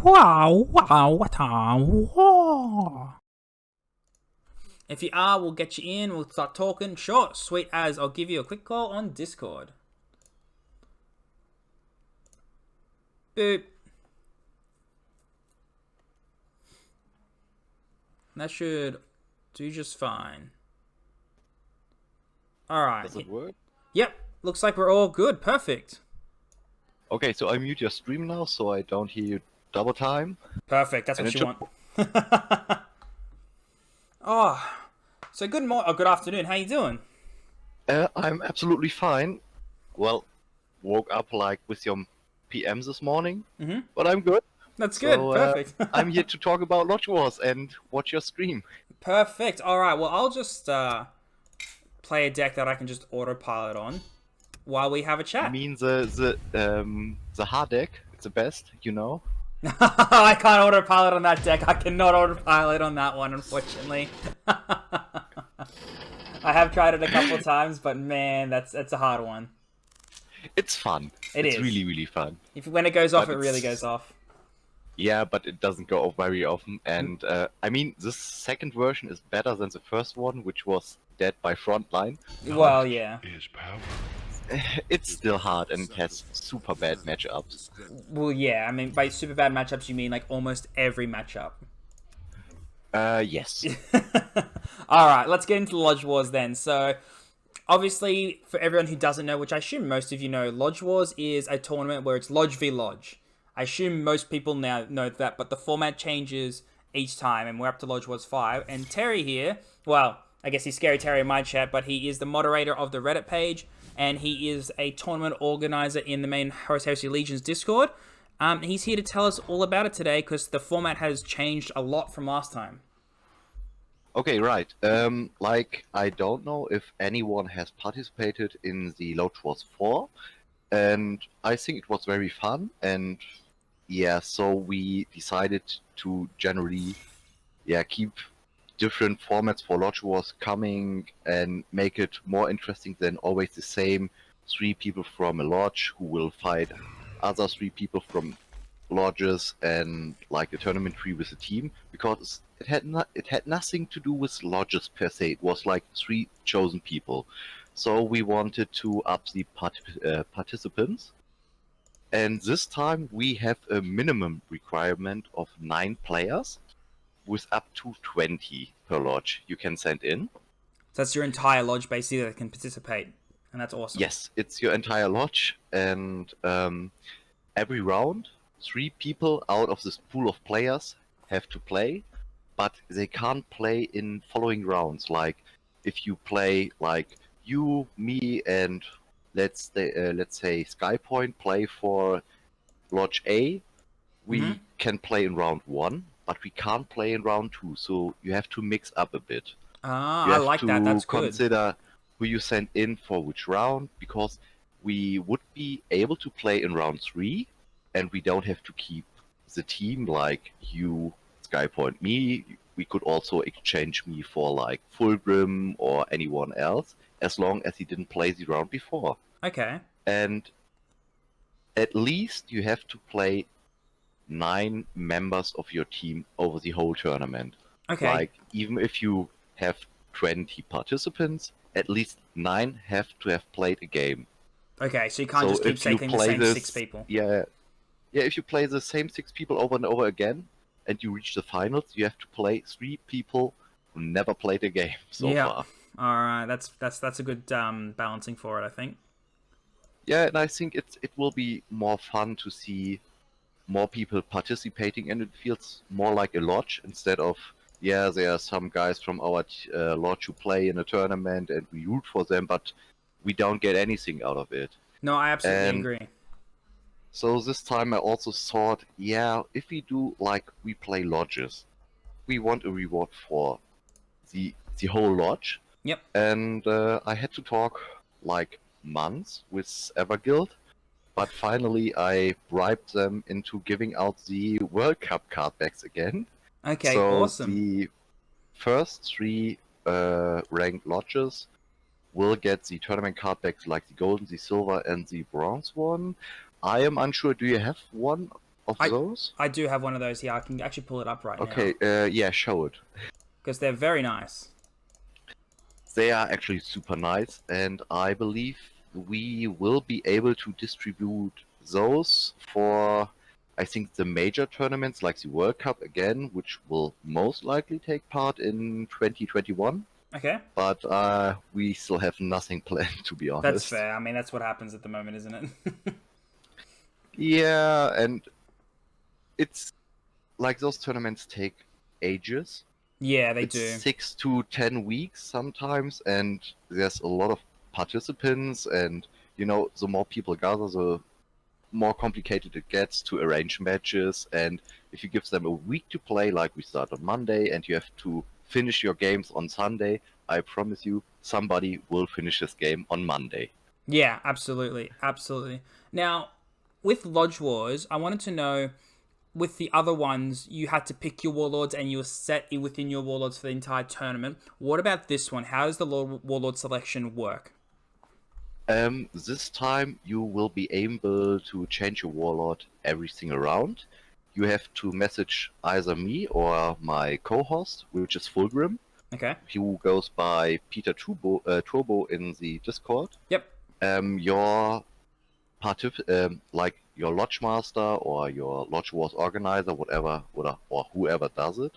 Wow, wow, what wow. If you are, we'll get you in. We'll start talking. Sure, sweet as. I'll give you a quick call on Discord. Boop. That should do just fine. Alright. Does it work? Yep. Looks like we're all good. Perfect. Okay, so I mute your stream now so I don't hear you double time. Perfect. That's And what it you want. Oh, so good morning. Oh, good afternoon. How you doing? I'm absolutely fine. Well, woke up like with your PMs this morning, but I'm good. That's good. So Perfect. I'm here to talk about Lodge Wars and watch your stream. Perfect. All right. Well, I'll just play a deck that I can just autopilot on while we have a You chat. mean the hard deck? It's the best, you know. I can't autopilot on that deck. I cannot autopilot on that one, unfortunately. I have tried it a couple of times, but man, that's a hard one. It's fun. It's really, really fun. When it goes off, But it really goes off. Yeah, but it doesn't go off very often. And I mean, this second version is better than the first one, which was dead by frontline. Well, yeah. It's still hard and it has super bad matchups. Well, yeah. I mean, by super bad matchups, you mean like almost every matchup. Yes. All right, let's get into the Lodge Wars then. So, obviously, for everyone who doesn't know, which I assume most of you know, Lodge Wars is a tournament where it's Lodge v Lodge. I assume most people now know that, but the format changes each time, and we're up to Lodge Wars 5. And Terry here, well, I guess he's Scary Terry in my chat, but he is the moderator of the Reddit page, and he is a tournament organizer in the main Heresy Legions Discord. He's here to tell us all about it today, because the format has changed a lot from last time. Okay, right. Like, I don't know if anyone has participated in the Lodge Wars 4, and I think it was very fun, and yeah, so we decided to generally, keep different formats for Lodge Wars coming and make it more interesting than always the same 3 people from a lodge who will fight other 3 people from lodges and like a tournament tree with a team, because it had nothing to do with lodges per se. It was like 3 chosen people. So we wanted to up the participants. And this time we have a minimum requirement of 9 players with up to 20 per lodge you can send in. So that's your entire lodge basically that can participate, and that's awesome. Yes, it's your entire lodge, and every round, 3 people out of this pool of players have to play, but they can't play in following rounds. Like, if you play, like, you, me, and let's say Skypoint play for Lodge A, we can play in round 1, but we can't play in round 2, so you have to mix up a bit. Ah, You I have like to that. That's good. consider who you send in for which round, because we would be able to play in round 3, and we don't have to keep the team, like you, Skypoint, me. We could also exchange me for like Fulgrim or anyone else, as long as he didn't play the round before. Okay. And at least you have to play 9 members of your team over the whole tournament. Okay. Like, even if you have 20 participants, at least 9 have to have played a game. Okay, so you can't just keep cycling the same 6 people. Yeah, if you play the same 6 people over and over again, and you reach the finals, you have to play 3 people who never played a game so far. Alright, that's a good balancing for it, I think. Yeah, and I think it will be more fun to see more people participating, and it feels more like a lodge instead of, yeah, there are some guys from our lodge who play in a tournament and we root for them, but we don't get anything out of it. No, I absolutely agree. So this time I also thought, yeah, if we do like we play lodges, we want a reward for the whole lodge. Yep. And I had to talk like months with Everguild, but finally I bribed them into giving out the World Cup card backs again. Okay, so awesome. The first 3 ranked lodges will get the tournament card backs, like the golden, the silver, and the bronze one. I am unsure, do you have one of I those? I do have one of those here. I can actually pull it up right now Okay, yeah, show it. because they're very nice. They are actually super nice, and I believe we will be able to distribute those for, I think, the major tournaments like the World Cup again, which will most likely take part in 2021. Okay, But we still have nothing planned, to be that's honest. fair. I mean, that's what happens at the moment, isn't it? Yeah, and it's like those tournaments take ages. Yeah, they It's do. 6 to 10 weeks sometimes, and there's a lot of participants, and the more people gather, the more complicated it gets to arrange matches. And if you give them a week to play, like we start on Monday, and you have to finish your games on Sunday, I promise you, somebody will finish this game on Monday. Yeah, absolutely, absolutely. Now, with Lodge Wars, I wanted to know with the other ones, you had to pick your warlords and you were set within your warlords for the entire tournament. What about this one? How does the warlord selection work? This time you will be able to change your warlord every single round. You have to message either me or my co-host, which is Fulgrim, Okay. who goes by Peter Turbo in the Discord. Yep. Your like your Lodge Master or your Lodge Wars organizer, whatever, or whoever does it,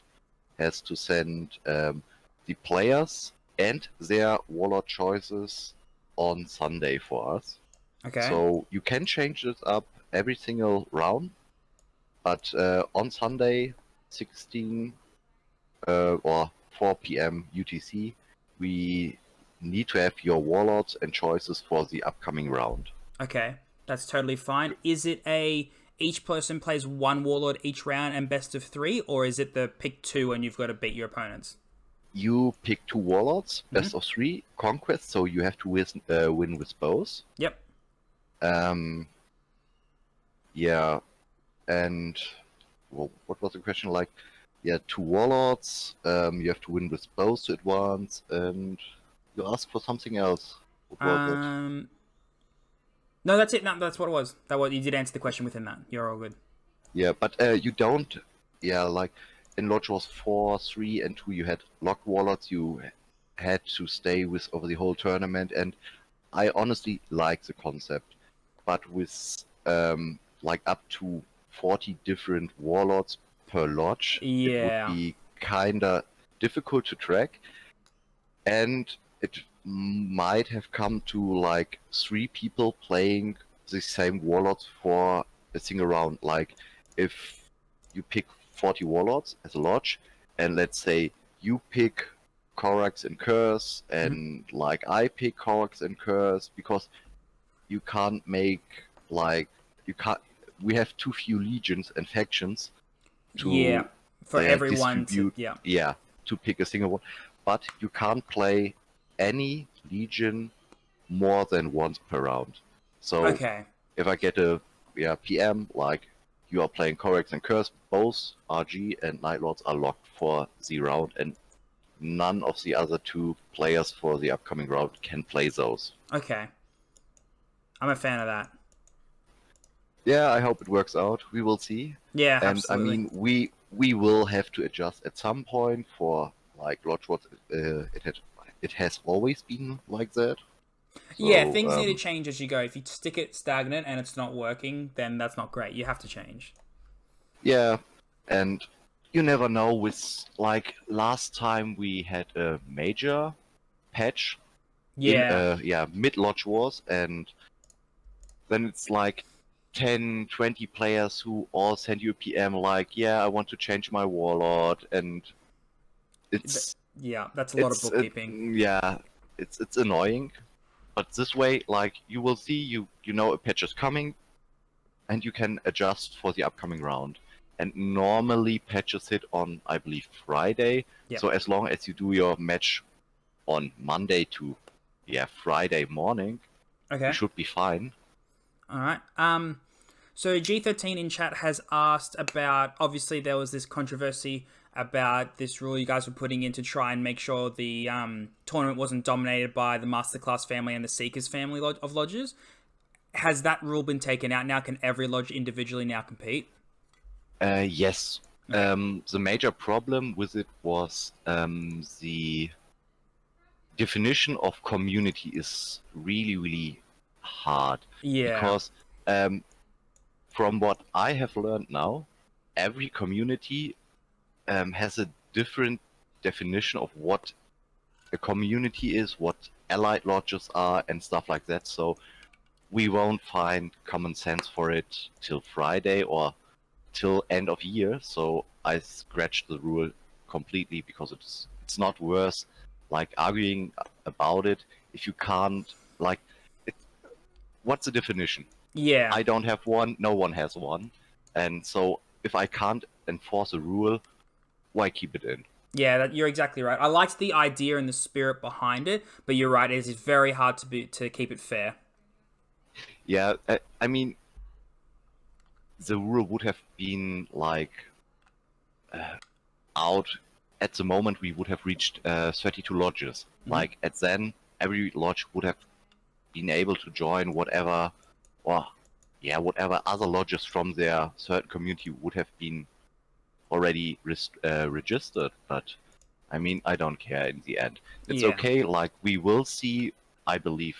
has to send the players and their warlord choices on Sunday for us. Okay. So you can change it up every single round, but on Sunday, 16 or 4 p.m. UTC, we need to have your warlords and choices for the upcoming round. Okay. That's totally fine. Is it a each person plays one warlord each round and best of three, or is it the pick two and you've got to beat your opponents? You pick two warlords, Mm-hmm. best of three, conquest, so you have to win with both. Yep. Um, yeah, and well, what was the question like? Yeah, two warlords. You have to win with both at once, and you ask for something else. What was it? Um. No, that's it. No, that's what it was. That was you did answer the question within that. You're all good. Yeah, but you don't. Yeah, like in Lodge Wars 4, 3, and 2, you had locked warlords. You had to stay with over the whole tournament, and I honestly like the concept. But with like up to 40 different warlords per lodge, it would Yeah. be kinda difficult to track, and it might have come to like 3 people playing the same warlords for a single round. Like if you pick 40 warlords as a lodge, and let's say you pick Korax and Curse, Mhm. and like I pick Korax and Curse, because you can't make like you can't. We have too few legions and factions Yeah. to For everyone to distribute. yeah. Yeah, to pick a single one, but you can't play any legion more than once per round. So Okay. if I get a PM, like you are playing Corex and Curse, both RG and Night Lords are locked for the round, and none of the other 2 players for the upcoming round can play those. Okay. I'm a fan of that. Yeah, I hope it works out. We will see. Yeah, And I absolutely. mean, we will have to adjust at some point for like Lodge Wars. It has always been like that. Yeah, So things need to change as you go. If you stick it stagnant and it's not working, then that's not great. You have to change. yeah, and you never know. With like last time we had a major patch in Yeah. mid Lodge Wars, and then it's like 10, 20 players who all send you a PM like, yeah, I want to change my warlord, and it's Yeah, that's a lot of it's bookkeeping. yeah, it's annoying. But this way, like you will see, you know a patch is coming, and you can adjust for the upcoming round. And normally patches hit on, I believe, Friday. Yep. So as long as you do your match on Monday to Friday morning, you Okay. should be fine. All right. So G13 in chat has asked about. Obviously, there was this controversy about this rule you guys were putting in to try and make sure the tournament wasn't dominated by the Masterclass family and the Seekers family of lodges. Has that rule been taken out now? Can every lodge individually now compete? Yes. Okay. The major problem with it was the definition of community is really, really hard Yeah. because from what I have learned now, every community has a different definition of what a community is, what allied lodges are, and stuff like that. So we won't find common sense for it till Friday or till end of year. So I scratched the rule completely because it's not worth like arguing about it if you can't like it, what's the definition? Yeah. I don't have one, no one has one. And so if I can't enforce a rule, why keep it in? Yeah, you're exactly right. I liked the idea and the spirit behind it, but you're right. It is very hard to keep it fair. Yeah, I mean, the rule would have been like uh, out at the moment we would have reached 32 lodges. Hmm. Like at then, every lodge would have been able to join whatever, or yeah, whatever other lodges from their certain community would have been already registered. But I mean, I don't care in the end. It's Yeah. okay. Like we will see, I believe,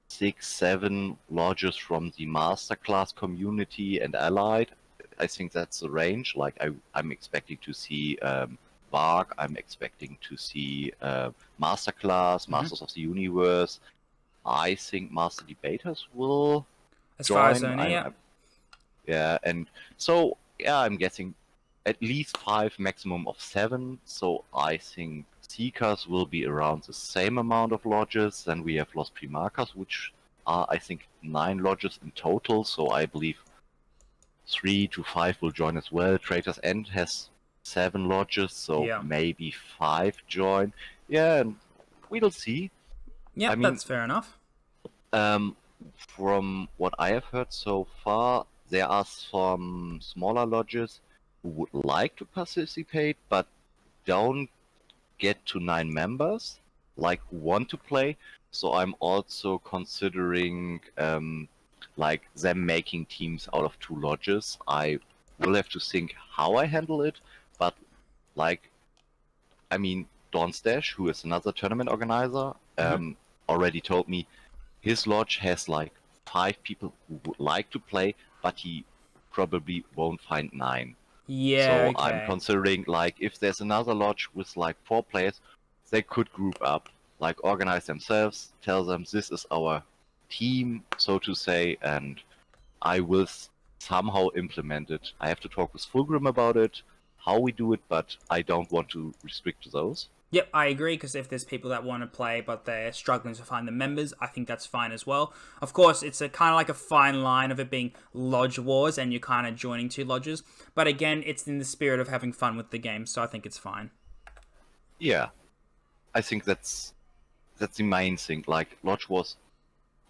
6, 7 lodges from the masterclass community and allied. I think that's the range. Like I'm expecting to see Varg. I'm expecting to see masterclass, Hmm. Masters of the Universe. I think Master Debaters will As far as join. I know, yeah. Yeah, and so yeah, I'm guessing at least 5, maximum of 7. So I think Seekers will be around the same amount of lodges. Then we have Los Primarcas, which are I think 9 lodges in total. So I believe 3 to 5 will join as well. Trader's End has 7 lodges, so Yeah. maybe 5 join. Yeah, and we'll see. I Yep, mean, that's fair enough. um, from what I have heard so far, there are some smaller lodges who would like to participate but don't get to 9 members, like who want to play. So I'm also considering like them making teams out of 2 lodges. I will have to think how I handle it, but like I mean, Dawnstash, who is another tournament organizer, Hmm. already told me his lodge has like 5 people who would like to play, but he probably won't find 9. Yeah. So I'm Okay. considering like if there's another lodge with like 4 players, they could group up, like organize themselves, tell them this is our team, so to say, and I will somehow implement it. I have to talk with Fulgrim about it, how we do it, but I don't want to restrict those. Yep, I agree, because if there's people that want to play but they're struggling to find the members, I think that's fine as well. Of course, it's a kind of like a fine line of it being lodge wars and you're kind of joining 2 lodges, but again, it's in the spirit of having fun with the game, so I think it's fine. Yeah, I think that's the main thing. Like Lodge Wars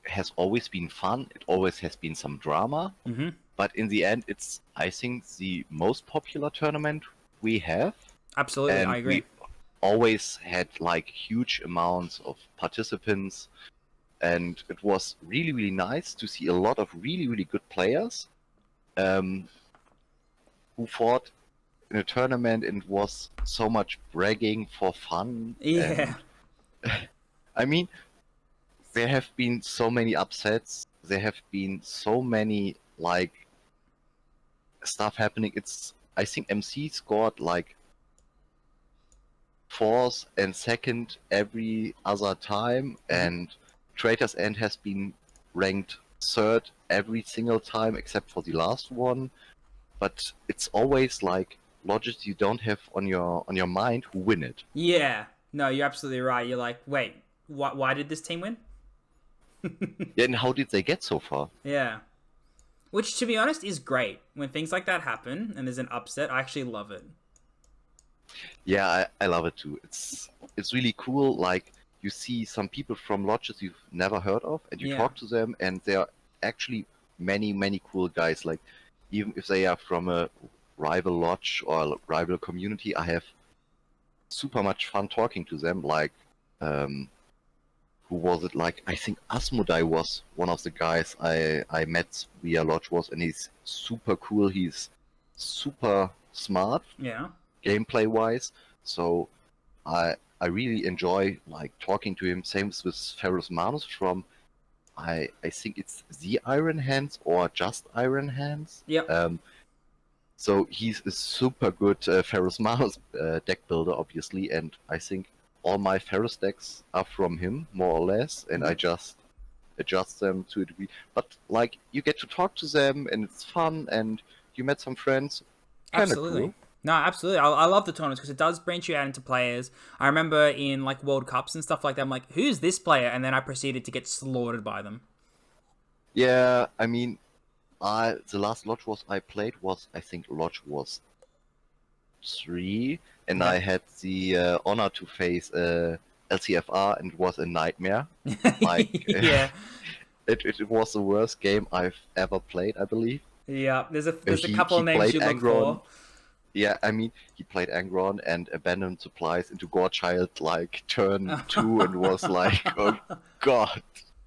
has always been fun. It always has been some drama, Hmm. but in the end, it's I think the most popular tournament we have, Absolutely, I and agree. we always had like huge amounts of participants, and it was really really nice to see a lot of really really good players um, who fought in a tournament, and it was so much bragging for fun. Yeah. And I mean, there have been so many upsets. There have been so many like stuff happening. It's I think MC scored like fourth and second every other time, Hmm. and Traitor's End has been ranked third every single time except for the last one. But it's always like lodges you don't have on your mind who win it. Yeah. No, you're absolutely right. You're like, wait, why did this team win? Yeah, and how did they get so far? Yeah. Which, to be honest, is great. When things like that happen and there's an upset, I actually love it. Yeah, I love it too. It's really cool. Like you see some people from lodges you've never heard of, and you Yeah. talk to them, and they are actually many cool guys. Like even if they are from a rival lodge or a rival community, I have super much fun talking to them. Like um, who was it? Like I think Asmodai was one of the guys I met via Lodge Wars, and he's super cool. He's super smart Yeah. gameplay wise. So I really enjoy like talking to him. Same with Ferrus Manus from I think it's the Iron Hands or just Iron Hands. Yep. So he's a super good Ferrus Manus deck builder, obviously, and I think all my Ferrus decks are from him, more or less, and I Mhm. just adjust them to a degree. But like you get to talk to them, and it's fun, and you met some friends. Kind of Absolutely. cool. No, absolutely. I love the tournaments because it does branch you out into players. I remember in like World Cups and stuff like that, I'm like, who's this player? And then I proceeded to get slaughtered by them. Yeah, I mean, the last Lodge Wars I played was I think Lodge Wars 3, and Okay. I had the honor to face LCFR, and it was a nightmare. Like, Yeah. it was the worst game I've ever played, I believe. Yeah. There's a couple He of names played you look Angron. for. Yeah, I mean, he played Angron and abandoned supplies into Gorechild like turn 2 and was like, oh god.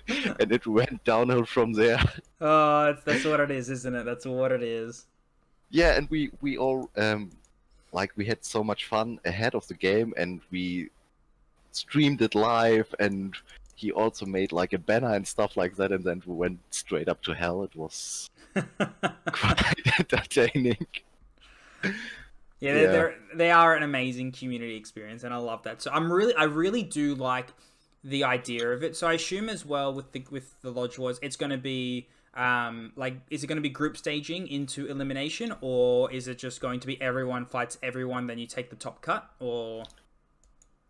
And it went downhill from there. Oh, that's what it is, isn't it? That's what it is. Yeah, and we all like we had so much fun ahead of the game, and we streamed it live, and he also made like a banner and stuff like that, and then we went straight up to hell. It was quite entertaining. Yeah, Yeah. they are an amazing community experience, and I love that. So I really do like the idea of it. So I assume as well with the Lodge Wars, it's going to be like, is it going to be group staging into elimination, or is it just going to be everyone fights everyone, then you take the top cut, or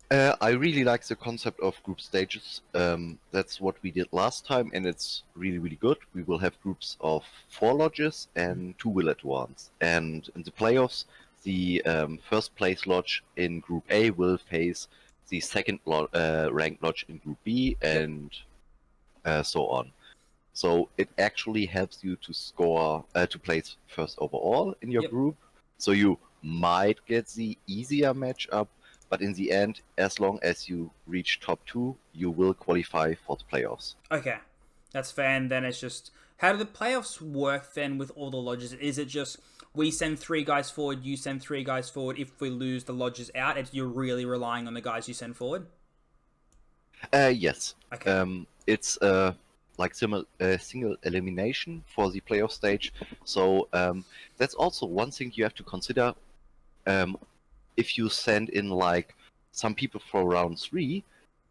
I really like the concept of group stages. That's what we did last time, and it's really, really good. We will have groups of 4 lodges, and 2 will advance. And in the playoffs, the first place lodge in Group A will face the second ranked lodge in Group B, yep, and so on. So it actually helps you to score, to place first overall in your yep. group. So you might get the easier matchup, but in the end, as long as you reach top 2, you will qualify for the playoffs. Okay, that's fair. And then it's just, how do the playoffs work then with all the lodges? Is it just we send 3 guys forward, you send 3 guys forward? If we lose, the lodges out. You're really relying on the guys you send forward. Yes. Okay. It's like single elimination for the playoff stage. So that's also one thing you have to consider. Um, if you send in like some people for round 3,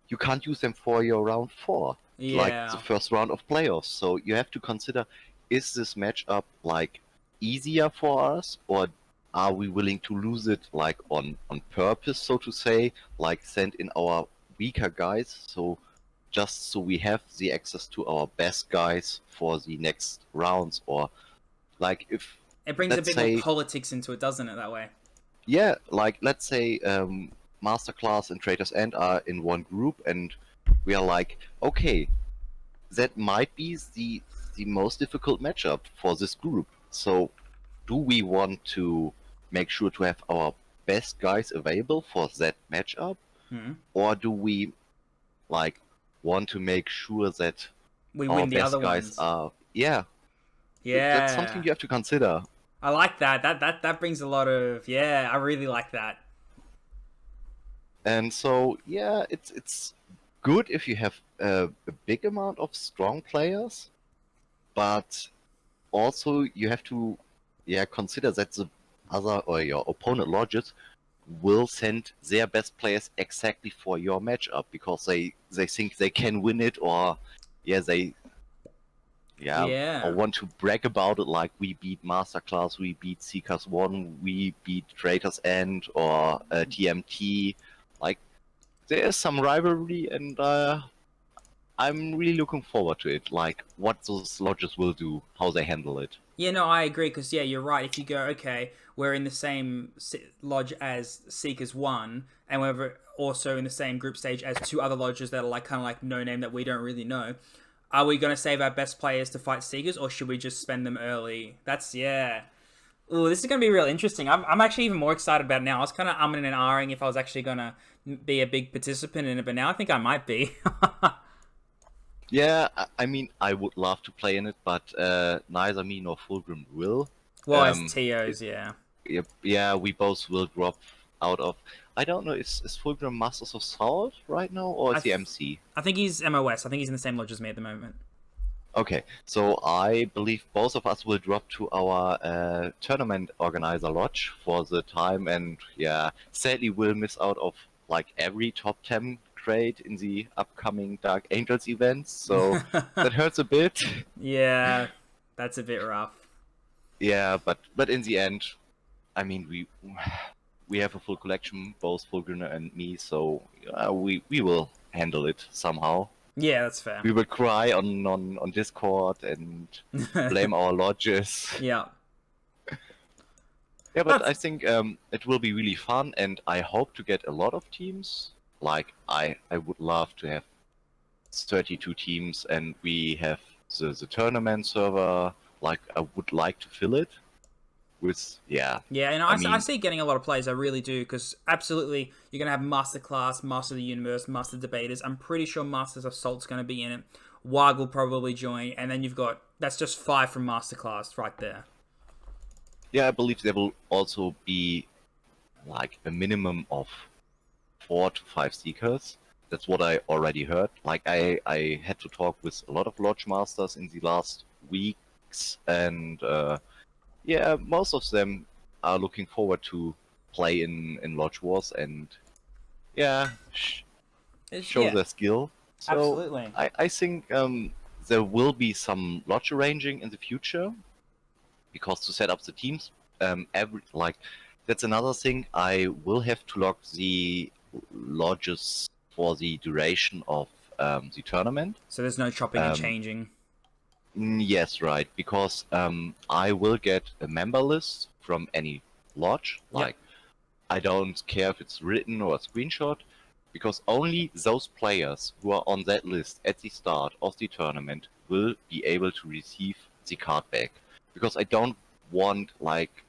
you can't use them for your round 4, like the Yeah. first round of playoffs. So you have to consider: is this matchup like easier for us, or are we willing to lose it like on purpose, so to say, like send in our weaker guys, so just so we have the access to our best guys for the next rounds, or like if It brings a let's bit more say politics into it, doesn't it, that way? yeah, like let's say Masterclass and Trader's End are in one group, and we are like, okay, that might be the most difficult matchup for this group. So, do we want to make sure to have our best guys available for that matchup, Hmm. or do we like want to make sure that We our win the other best guys ones. are? Yeah, that's something Yeah. you have to consider. I like that. That brings a lot of, yeah, I really like that. And so, yeah, it's good if you have a big amount of strong players, but also you have to, yeah, consider that the other or your opponent lodges will send their best players exactly for your matchup because they think they can win it, or yeah, they yeah, or Yeah. want to brag about it, like we beat Masterclass, we beat Seekers 1, we beat Trader's End, or TMT. Like there is some rivalry, and I'm really looking forward to it. Like what those lodges will do, how they handle it. Yeah, no, I agree, because, yeah, you're right. If you go, okay, we're in the same lodge as Seekers 1, and we're also in the same group stage as 2 other lodges that are like kind of like no name that we don't really know, are we going to save our best players to fight Seekers, or should we just spend them early? That's, yeah. Ooh, this is going to be real interesting. I'm actually even more excited about it now. I was kind of umming and ahhing if I was actually going to be a big participant in it, but now I think I might be. Yeah, I mean, I would love to play in it, but neither me nor Fulgrim will. Well, as TOs, yeah. Yeah, we both will drop out of. I don't know. Is Fulgrim Masters of Salt right now, or I, is he th- MC? I think he's MOS. I think he's in the same lodge as me at the moment. Okay, so I believe both of us will drop to our tournament organizer lodge for the time, and yeah, sadly we'll miss out of like every top 10 crate in the upcoming Dark Angels events. So that hurts a bit. Yeah, that's a bit rough. Yeah, but in the end, I mean we have a full collection, both Fulgrim and me, so we will handle it somehow. Yeah, that's fair. We will cry on Discord and blame our lodges. Yeah. Yeah, but That's I think it will be really fun, and I hope to get a lot of teams. Like I would love to have 32 teams, and we have the tournament server. Like I would like to fill it with Yeah, and I I mean, see getting a lot of plays. I really do, because absolutely you're gonna have Masterclass, Master of the Universe, Master Debaters. I'm pretty sure Masters of Salt's gonna be in it. Wag will probably join, and then you've got that's just 5 from Masterclass right there. yeah, I believe there will also be like a minimum of 4 to 5 seekers. That's what I already heard. Like I had to talk with a lot of lodge masters in the last weeks, and yeah, most of them are looking forward to play in Lodge Wars and yeah, show Yeah, their skill. So absolutely. I think there will be some lodge arranging in the future because to set up the teams, every like that's another thing. I will have to log the lodges for the duration of the tournament. So there's no chopping and Um, changing. Yes, right. Because I will get a member list from any lodge. Yep. Like, I don't care if it's written or a screenshot, because only those players who are on that list at the start of the tournament will be able to receive the card back. Because I don't want, like,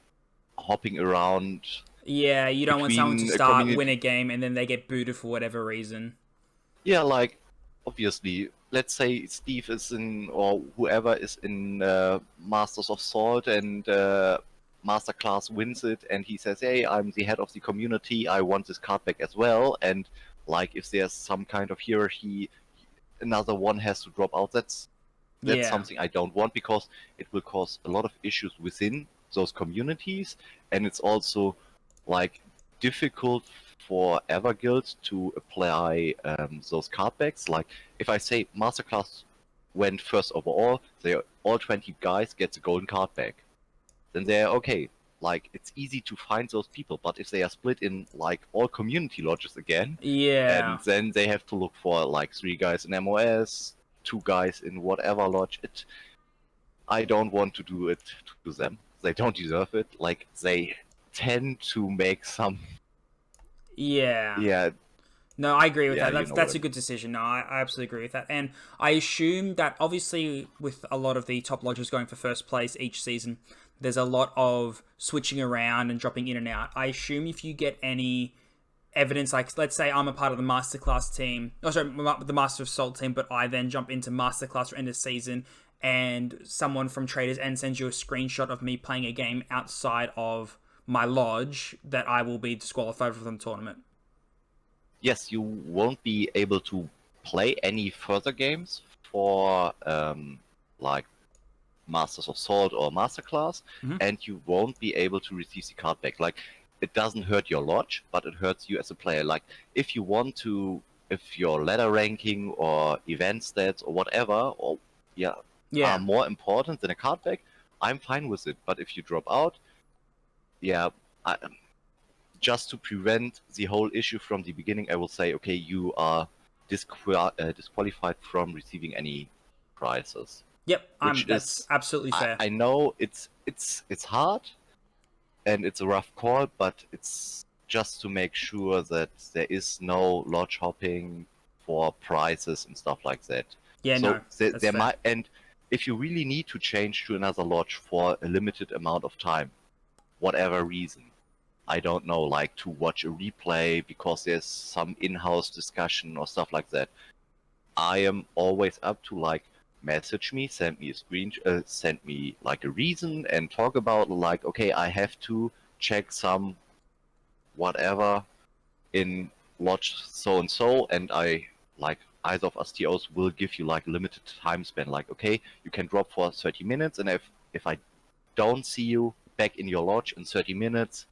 hopping around Yeah, you don't want someone to between a start, win community. a game, and then they get booted for whatever reason. Yeah, like obviously, let's say Steve is in, or whoever is in Masters of Salt, and Masterclass wins it, and he says, "Hey, I'm the head of the community. I want this card back as well." And like, if there's some kind of hierarchy, another one has to drop out. That's Yeah. something I don't want because it will cause a lot of issues within those communities, and it's also like difficult for Everguild to apply those cardbacks. Like if I say Masterclass went first overall, they all 20 guys get the golden card back. Then they're okay. Like it's easy to find those people, but if they are split in like all community lodges again, and Yeah. then they have to look for like 3 guys in MOS, 2 guys in whatever lodge. I don't want to do it to them. They don't deserve it. Like they tend to make some. Yeah. Yeah, No, I agree with yeah, that. you That's know what that's I a mean. good decision. No, I absolutely agree with that. And I assume that obviously with a lot of the top lodges going for first place each season, there's a lot of switching around and dropping in and out. I assume if you get any evidence, like let's say I'm a part of the masterclass team, oh sorry, the Master of Salt team, but I then jump into masterclass for end of season, and someone from Traders End sends you a screenshot of me playing a game outside of my lodge, that I will be disqualified from the tournament. Yes, you won't be able to play any further games for like Masters of Salt or Masterclass, Mhm. and you won't be able to receive the card back. Like, it doesn't hurt your lodge, but it hurts you as a player. Like, if you want to, if your ladder ranking or event stats or whatever, or yeah, are Yeah. more important than a card back, I'm fine with it. But if you drop out, yeah, just to prevent the whole issue from the beginning, I will say, okay, you are disqualified from receiving any prizes, Yep. which That's is absolutely fair. I know it's hard and it's a rough call, but it's just to make sure that there is no lodge hopping for prizes and stuff like that. Yeah. So No, that's there fair. might, and if you really need to change to another lodge for a limited amount of time, whatever reason, I don't know, like to watch a replay because there's some in-house discussion or stuff like that, I am always up to like message me, send me like a reason and talk about like, okay, I have to check some whatever in lodge so and so, and I like either of us TOs will give you like limited time span. Like, okay, you can drop for 30 minutes, and if I don't see you back in your lodge in 30 minutes,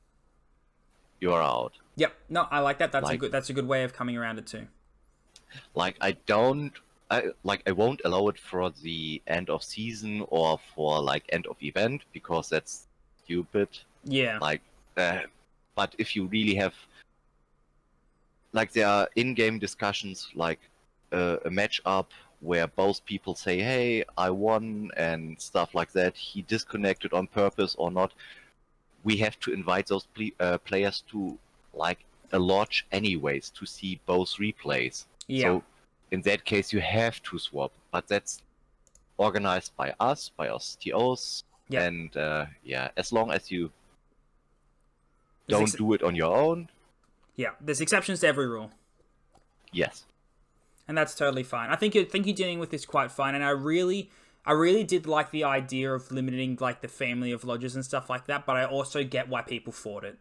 you're out. Yep. No, I like that. Like, That's a good way of coming around it too. like I don't. I won't allow it for the end of season or for like end of event because that's stupid. Yeah. Like, but if you really have like there are in-game discussions like a match-up where both people say, "Hey, I won," and stuff like that. He disconnected on purpose or not. We have to invite those players to like a lodge anyways to see both replays. Yeah. So in that case, you have to swap, but that's organized by us TOs, Yep. and yeah, as long as you There's don't do it on your own, yeah. There's exceptions to every rule. yes. And that's totally fine. I think you're dealing with this quite fine, and I really did like the idea of limiting like the family of lodges and stuff like that. But I also get why people fought it.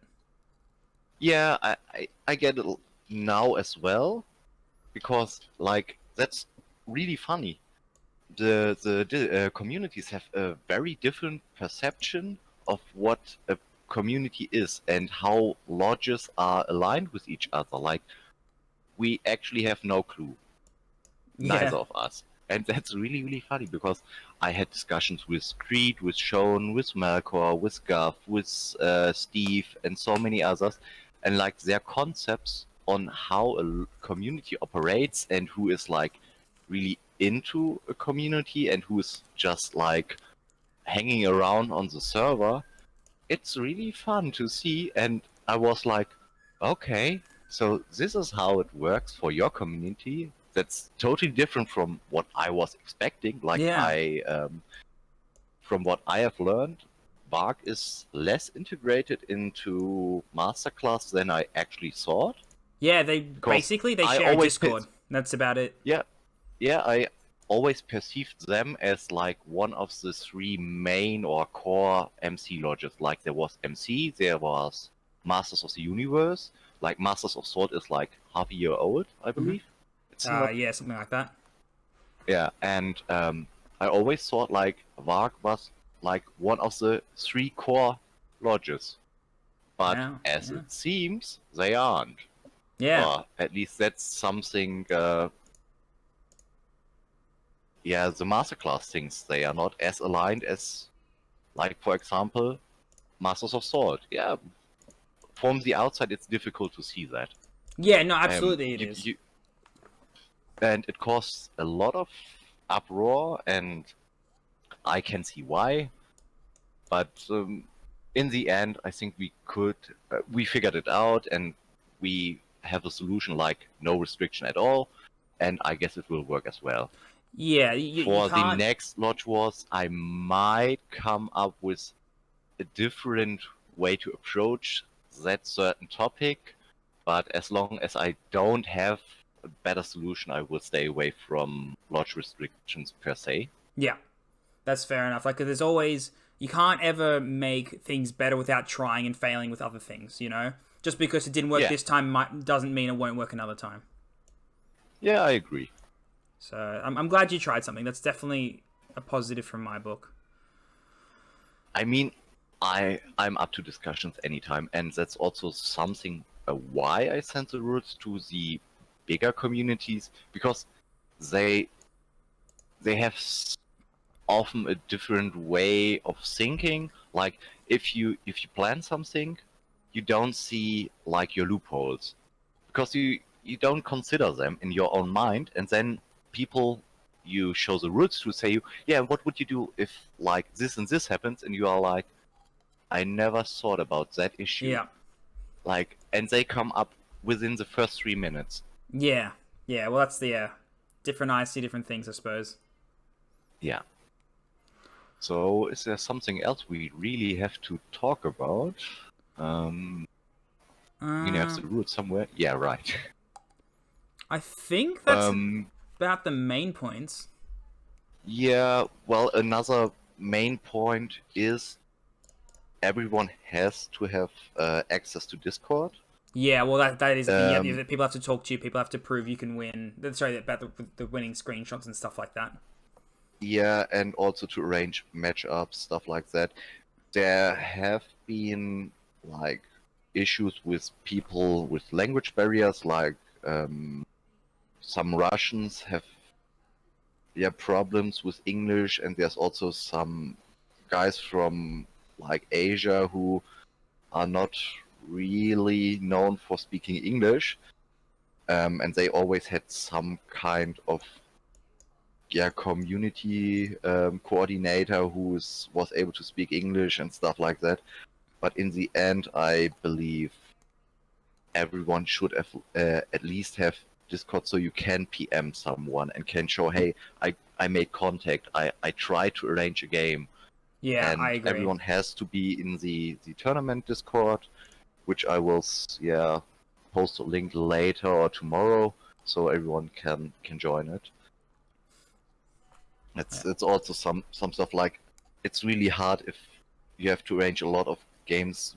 Yeah, I get it now as well because like that's really funny. The communities have a very different perception of what a community is and how lodges are aligned with each other. Like we actually have no clue, Yeah, neither of us. And that's really, really funny because I had discussions with Creed, with Sean, with Malcor, with Guff, with Steve, and so many others. And like their concepts on how a community operates and who is like really into a community and who is just like hanging around on the server, it's really fun to see. And I was like, okay, so this is how it works for your community. That's totally different from what I was expecting. Like yeah, from what I have learned, Bark is less integrated into Masterclass than I actually thought. yeah. They Because basically they I share a always, Discord. That's about it. yeah, yeah, I always perceived them as like one of the three main or core MC lodges. Like there was MC, there was Masters of the Universe. Like Masters of Sword is like half a year old, I believe. It's not. Yeah, something like that. Yeah, and I always thought like Varg was like one of the three core lodges, but Wow. as Yeah. it seems, they aren't. Yeah. Or at least that's something. Yeah, the masterclass thinks they are not as aligned as, like for example, Masters of Sword. Yeah, from the outside, it's difficult to see that. Yeah. No, absolutely, it is. And it caused a lot of uproar, and I can see why. But in the end, I think we figured it out, and we have a solution like no restriction at all, and I guess it will work as well. Yeah, you For the can't. next Lodge Wars, I might come up with a different way to approach that certain topic, but as long as I don't have a better solution, I will stay away from Lodge restrictions per se. Yeah, that's fair enough. Like, there's always you can't ever make things better without trying and failing with other things. You know, just because it didn't work Yeah, this time doesn't mean it won't work another time. yeah, I agree. So I'm glad you tried something. That's definitely a positive from my book. I mean, I'm up to discussions anytime, and that's also something why I send the rules to the bigger communities because they they have often a different way of thinking. Like if you plan something, you don't see like your loopholes because you don't consider them in your own mind, and then people you show the rules to say, yeah, what would you do if like this and this happens, and you are like, I never thought about that issue. Yeah, Like, and they come up within the first 3 minutes. yeah, yeah. Well, that's the different eyes see different things, I suppose. Yeah. So, is there something else we really have to talk about? You have the rules somewhere? Yeah, right. I think that's Um, about the main points. Yeah, well, another main point is everyone has to have access to Discord. Yeah, well, that is a thing. Um, Yeah, people have to talk to you. People have to prove you can win. Sorry, about the winning screenshots and stuff like that. yeah, and also to arrange matchups, stuff like that. There have been like issues with people with language barriers, like some Russians have problems with English, and there's also some guys from like Asia who are not really known for speaking English, and they always had some kind of community coordinator who was able to speak English and stuff like that. But in the end, I believe everyone should have, at least have Discord so you can PM someone and can show, hey, I made contact, I tried to arrange a game, Yeah, I and agree. everyone has to be in the tournament Discord, which I will post a link later or tomorrow, so everyone can join it. It's also some stuff like it's really hard if you have to arrange a lot of games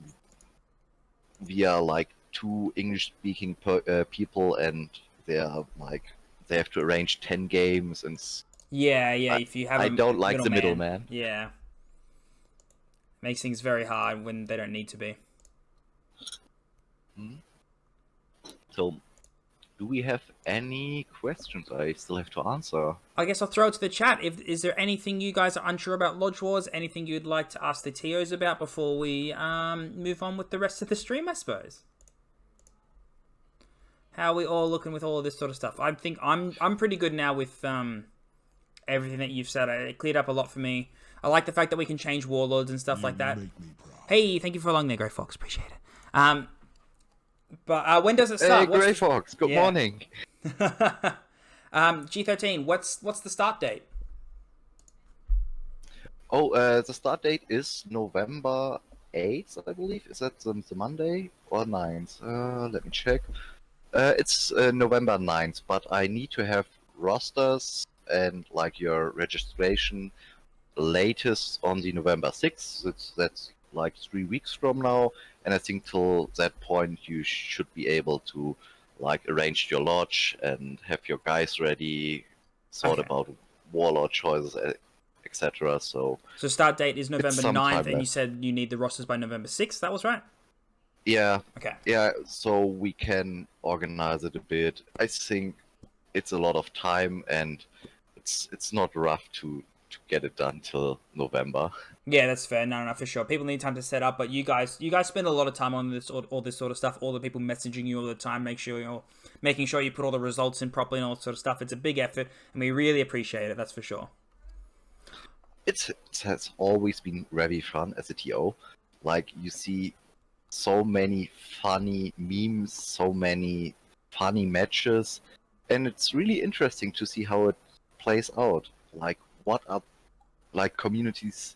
via like two English speaking people, and they have to arrange 10 games, and Yeah, yeah. I, If you have I a don't like the middleman, middleman. yeah, makes things very hard when they don't need to be. So, do we have any questions I still have to answer? I guess I'll throw it to the chat. If is there anything you guys are unsure about Lodge Wars? Anything you'd like to ask the TOs about before we move on with the rest of the stream? I suppose. How are we all looking with all of this sort of stuff? I think I'm pretty good now with everything that you've said. It cleared up a lot for me. I like the fact that we can change warlords and stuff like that. Hey, thank you for allowing me, Grey Fox. Appreciate it. But when does it start? Hey, Grey Fox, good morning. G13, what's the start date? Oh, the start date is November 8th, I believe. Is that the Monday or 9th? Let me check. It's November 9th, but I need to have rosters and like your registration latest on the November 6th. That's like 3 weeks from now, and I think till that point you should be able to like arrange your lodge and have your guys ready, thought Okay. about warlord choices, etc. So start date is November some 9th, time and you left. said you need the rosters by November 6th. That was right? Yeah, Okay. yeah, so we can organize it a bit. I think it's a lot of time, and it's not rough to get it done till November. Yeah, that's fair. No, for sure. People need time to set up, but you guys spend a lot of time on this, all this sort of stuff. All the people messaging you all the time, making sure you put all the results in properly and all that sort of stuff. It's a big effort, and we really appreciate it. That's for sure. It has always been very fun as a TO. Like you see so many funny memes, so many funny matches, and it's really interesting to see how it plays out. Like what are like communities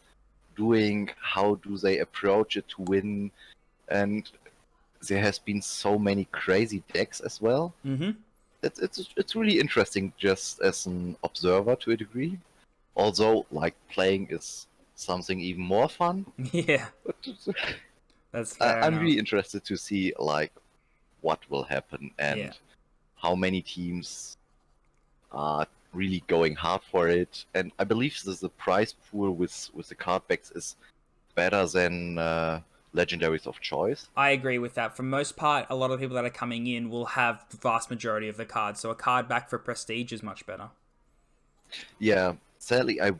doing, how do they approach it to win, and there has been so many crazy decks as well. Mm-hmm. It's really interesting just as an observer to a degree. Although like playing is something even more fun. Yeah, But that's fair I'm enough. really interested to see like what will happen and Yeah. how many teams are really going hard for it. And I believe the prize pool with the card backs is better than legendaries of choice. I agree with that. For most part, a lot of people that are coming in will have the vast majority of the cards, so a card back for prestige is much better. Yeah, sadly, I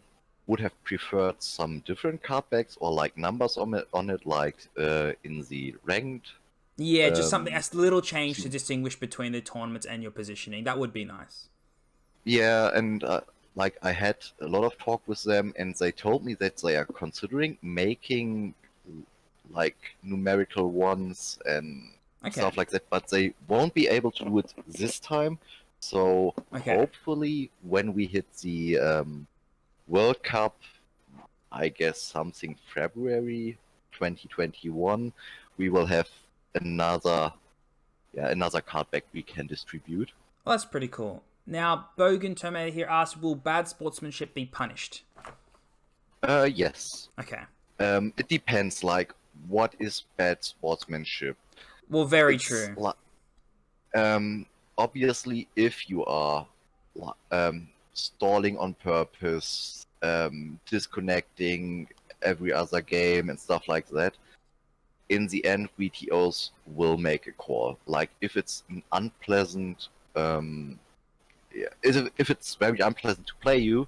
would have preferred some different card backs or like numbers on it, like in the ranked. Yeah, just something, a little change to distinguish between the tournaments and your positioning. That would be nice. Yeah, and like I had a lot of talk with them, and they told me that they are considering making like numerical ones and Okay. stuff like that, but they won't be able to do it this time. So Okay. hopefully, when we hit the World Cup, I guess something February 2021, we will have another card back we can distribute. Well, that's pretty cool. Now, Bogan Terminator here asks, will bad sportsmanship be punished? Yes. Okay. It depends, like, what is bad sportsmanship? Well, very It's true. like, obviously, if you are stalling on purpose, disconnecting every other game and stuff like that, in the end, VTOs will make a call. Like, if it's an unpleasant, yeah, if it's very unpleasant to play you,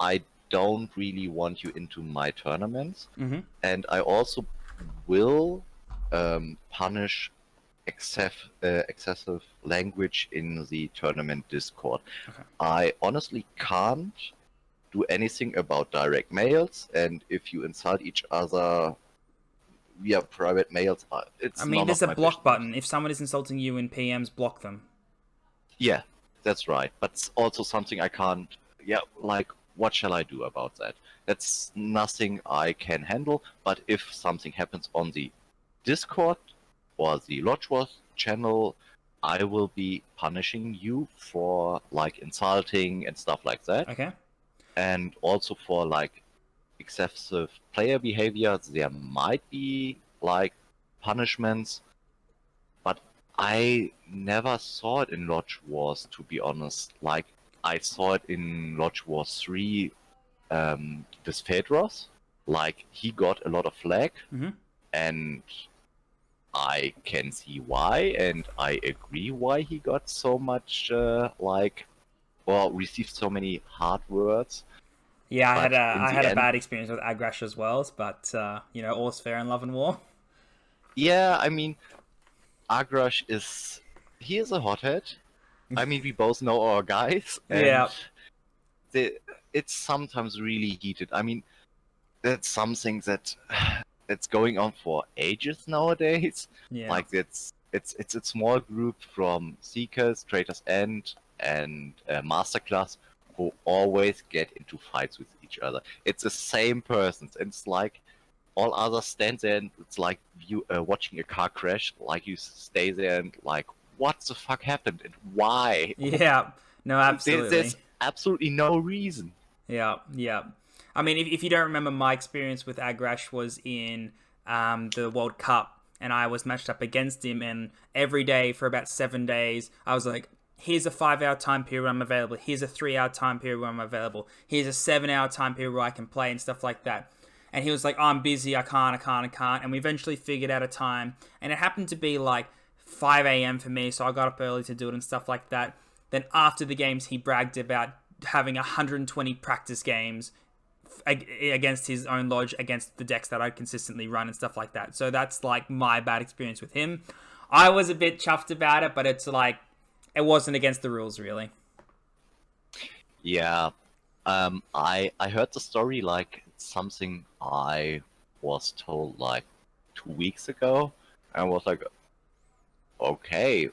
I don't really want you into my tournaments, Mm-hmm. and I also will punish excessive language in the tournament Discord. Okay. I honestly can't do anything about direct mails, and if you insult each other via private mails, I it's mean, none there's of a my block business. button. If someone is insulting you in PMs, block them. Yeah, that's right. But it's also something I can't. Yeah, like, what shall I do about that? That's nothing I can handle. But if something happens on the Discord or the Lodge Wars channel, I will be punishing you for like insulting and stuff like that, Okay. and also for like excessive player behavior. There might be like punishments, but I never saw it in Lodge Wars, to be honest. Like, I saw it in Lodge Wars 3 with Phaedros. Like, he got a lot of flack, Mm-hmm. and I can see why, and I agree why he got so much, or received so many hard words. Yeah, But in I the had a end, bad experience with Agrash as well, but all's fair in love and war. yeah, I mean, Agrash he is a hothead. I mean, we both know our guys, and Yeah. the, it's sometimes really heated. I mean, that's something that that's going on for ages nowadays. Yeah. Like, it's a small group from Seekers, Traitors End, and Masterclass who always get into fights with each other. It's the same persons, and it's like all others stand there, and it's like you watching a car crash. Like, you stay there and like, what the fuck happened and why? Yeah. No, There's absolutely. absolutely no reason. Yeah. Yeah. I mean, if you don't remember, my experience with Agrash was in the World Cup, and I was matched up against him, and every day for about 7 days, I was like, here's a 5 hour time period where I'm available. Here's a 3 hour time period where I'm available. Here's a 7 hour time period where I can play and stuff like that. And he was like, oh, I'm busy. I can't. And we eventually figured out a time. And it happened to be like 5 a.m. for me. So I got up early to do it and stuff like that. Then after the games, he bragged about having 120 practice games against his own lodge, against the decks that I consistently run and stuff like that. So that's like my bad experience with him. I was a bit chuffed about it, but it's like, it wasn't against the rules, really. Yeah, I heard the story, like, it's something I was told like 2 weeks ago, and I was like, okay,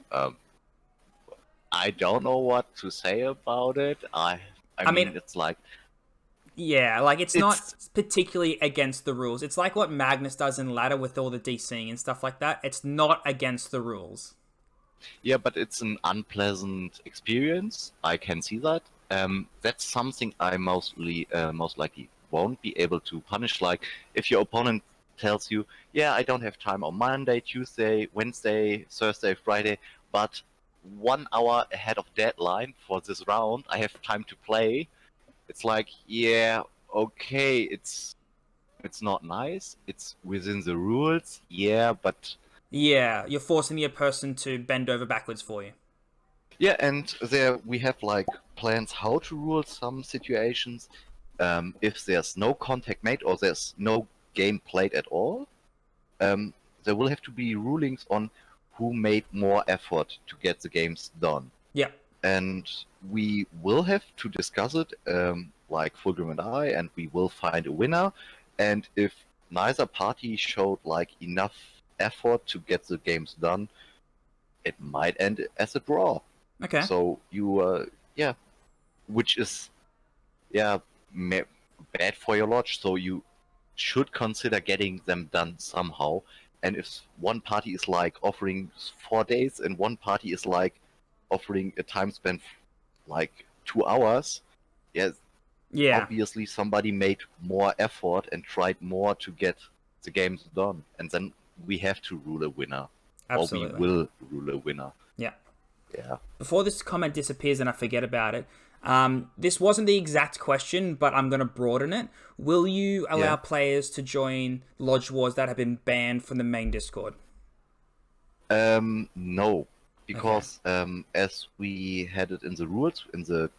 I don't know what to say about it. I I mean, mean, it's like yeah, like it's not it's particularly against the rules. It's like what Magnus does in ladder with all the DCing and stuff like that. It's not against the rules. yeah, but it's an unpleasant experience. I can see that. That's something I most likely won't be able to punish. Like, if your opponent tells you, "Yeah, I don't have time on Monday, Tuesday, Wednesday, Thursday, Friday, but 1 hour ahead of deadline for this round, I have time to play." It's like, yeah, okay, it's not nice. It's within the rules, yeah, but Yeah, you're forcing the person to bend over backwards for you. yeah, and there we have like plans how to rule some situations. If there's no contact made or there's no game played at all, um, there will have to be rulings on who made more effort to get the games done. Yeah. And we will have to discuss it, like Fulgrim and I, and we will find a winner. And if neither party showed like enough effort to get the games done, it might end as a draw. Okay. So yeah, which is, yeah, bad for your lodge. So you should consider getting them done somehow. And if one party is like offering 4 days and one party is like offering a time span like 2 hours, yes, Yeah, obviously somebody made more effort and tried more to get the games done, and then we have to rule a winner, or we absolutely. will rule a winner. Yeah. Yeah, Before this comment disappears and I forget about it, this wasn't the exact question, but I'm going to broaden it. Will you allow yeah. players to join Lodge Wars that have been banned from the main Discord? No, Okay. because as we had it in the rules, in the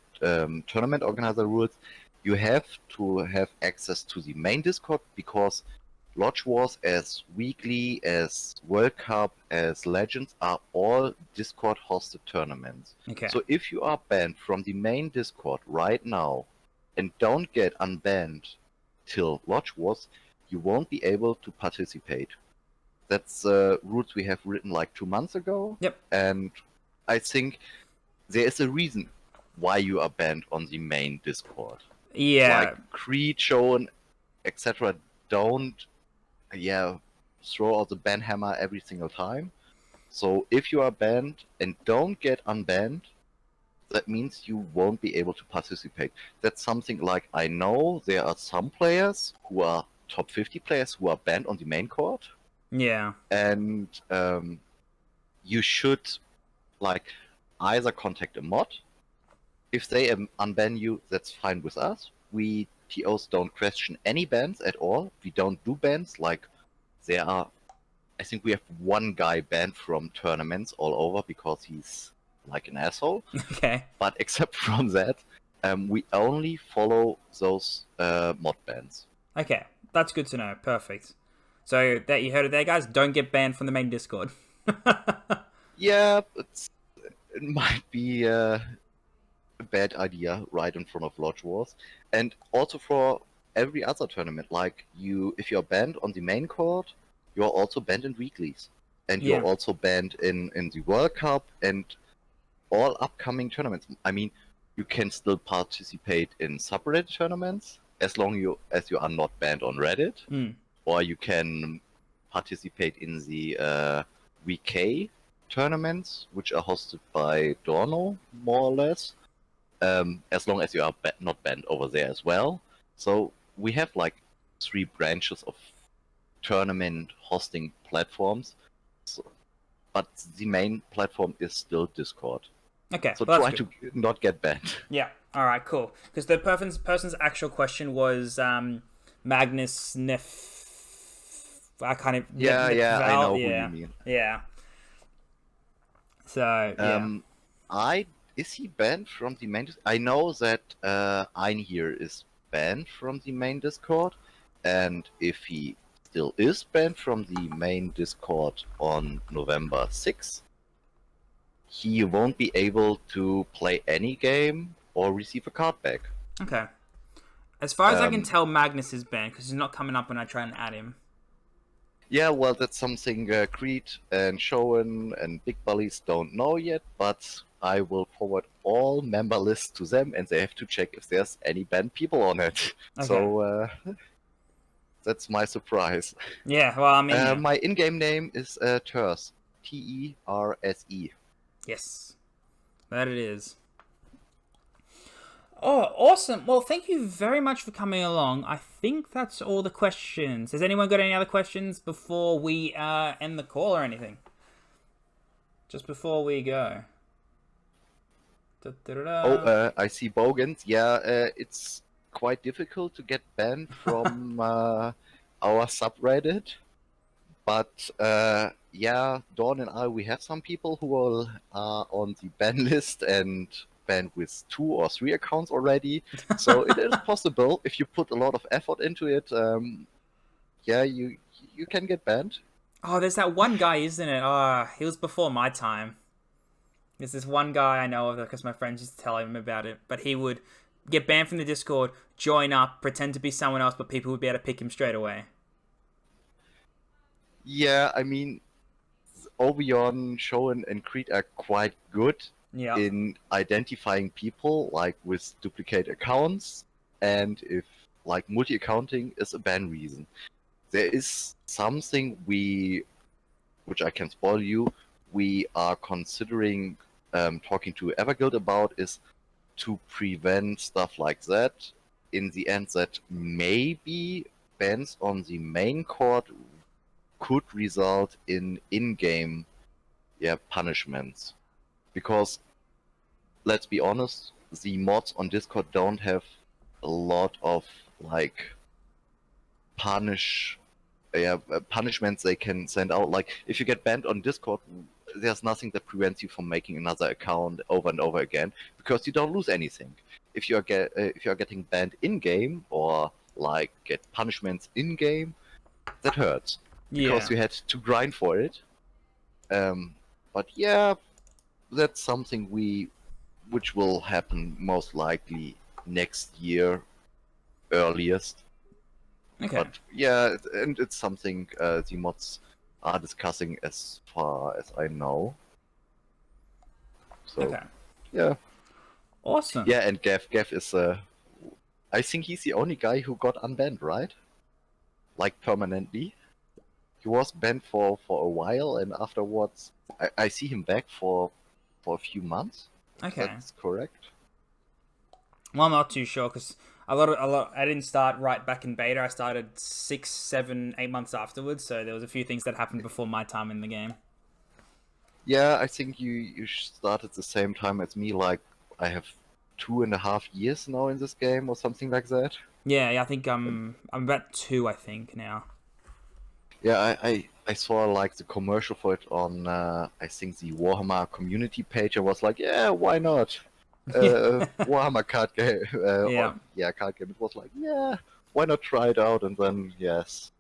tournament organizer rules, you have to have access to the main Discord because Lodge Wars, as Weekly, as World Cup, as Legends, are all Discord hosted tournaments. Okay. So if you are banned from the main Discord right now and don't get unbanned till Lodge Wars, you won't be able to participate. That's rules we have written like 2 months ago, Yep. and I think there is a reason why you are banned on the main Discord. Like Yeah. Creed, Shown, etc. don't, yeah, throw out the ban hammer every single time. So if you are banned and don't get unbanned, that means you won't be able to participate. That's something like I know there are some players who are top 50 players who are banned on the main court, Yeah. and you should like either contact a mod. If they unban you, that's fine with us. We TOs don't question any bans at all. We don't do bans. Like there are, I think we have one guy banned from tournaments all over because he's like an asshole. Okay. But except from that, we only follow those mod bans. Okay. That's good to know. Perfect. So that you heard it there, guys. Don't get banned from the main Discord. Yeah, it might be a bad idea right in front of Lodge Wars. And also for every other tournament, like if you're banned on the main court, you're also banned in weeklies. And you're Yeah. also banned in the World Cup and all upcoming tournaments. I mean, you can still participate in subreddit tournaments as long as you are not banned on Reddit, Mm. or you can participate in the VK tournaments, which are hosted by Dorno, more or less, as long as you are not banned over there as well. So we have like 3 branches of tournament hosting platforms, so, but the main platform is still Discord. Okay. So Well, that's try good. to not get banned. Yeah. All right. Cool. Because the person's actual question was Magnus Nef. I kind of Yeah, I Val. know who you Yeah. mean. Yeah. So yeah. Um, I is he banned from the main? I know that Ein here is banned from the main Discord, and if he still is banned from the main Discord on November 6th, he won't be able to play any game or receive a card back. Okay. As far as I can Um, tell, Magnus is banned because he's not coming up when I try and add him. yeah, well, that's something Creed and Showen and Big Bullies don't know yet, but I will forward all member lists to them, and they have to check if there's any banned people on it. Okay. So that's my surprise. Yeah. Well, I mean, yeah. My in-game name is Terse, Terse. Yes. That it is. Oh, awesome. Well, thank you very much for coming along. I think that's all the questions. Has anyone got any other questions before we end the call or anything? Just before we go. Da-da-da-da. Oh, I see Bogans. Yeah, it's quite difficult to get banned from our subreddit. But yeah, Dawn and I, we have some people who are on the ban list and banned with 2 or 3 accounts already. So it is possible if you put a lot of effort into it. Yeah, you can get banned. Oh, there's that one guy, isn't it? Oh, he was before my time. There's this one guy I know of because my friends used to tell him about it. But he would get banned from the Discord, join up, pretend to be someone else, but people would be able to pick him straight away. Yeah, I mean, Obion, Showen, and Creed are quite good Yeah. in identifying people, like with duplicate accounts, and if like multi-accounting is a ban reason. There is something which I can spoil you, we are considering talking to Everguild about is to prevent stuff like that, in the end, that maybe bans on the main court could result in in-game, punishments. Because let's be honest, the mods on Discord don't have a lot of like punish punishments they can send out. Like if you get banned on Discord, there's nothing that prevents you from making another account over and over again because you don't lose anything. If you are getting banned in game or like get punishments in game, that hurts because Yeah. you had to grind for it. But yeah, that's something which will happen most likely next year, earliest. Okay. But yeah, and it's something the mods are discussing as far as I know. So Okay. yeah, Awesome. yeah, and Gav is I think he's the only guy who got unbanned, right? Like permanently. He was banned for a while, and afterwards, I see him back for a few months. Okay. That's correct. Well, I'm not too sure because a lot. I didn't start right back in beta. I started 6, 7, 8 months afterwards. So there was a few things that happened before my time in the game. Yeah, I think you started the same time as me. Like I have 2.5 years now in this game, or something like that. Yeah, I think I'm about 2. I think now. Yeah, I saw like the commercial for it on I think the Warhammer community page. I was like, yeah, why not? Warhammer card game. Yeah. Card game. It was like, yeah, why not try it out? And then yes,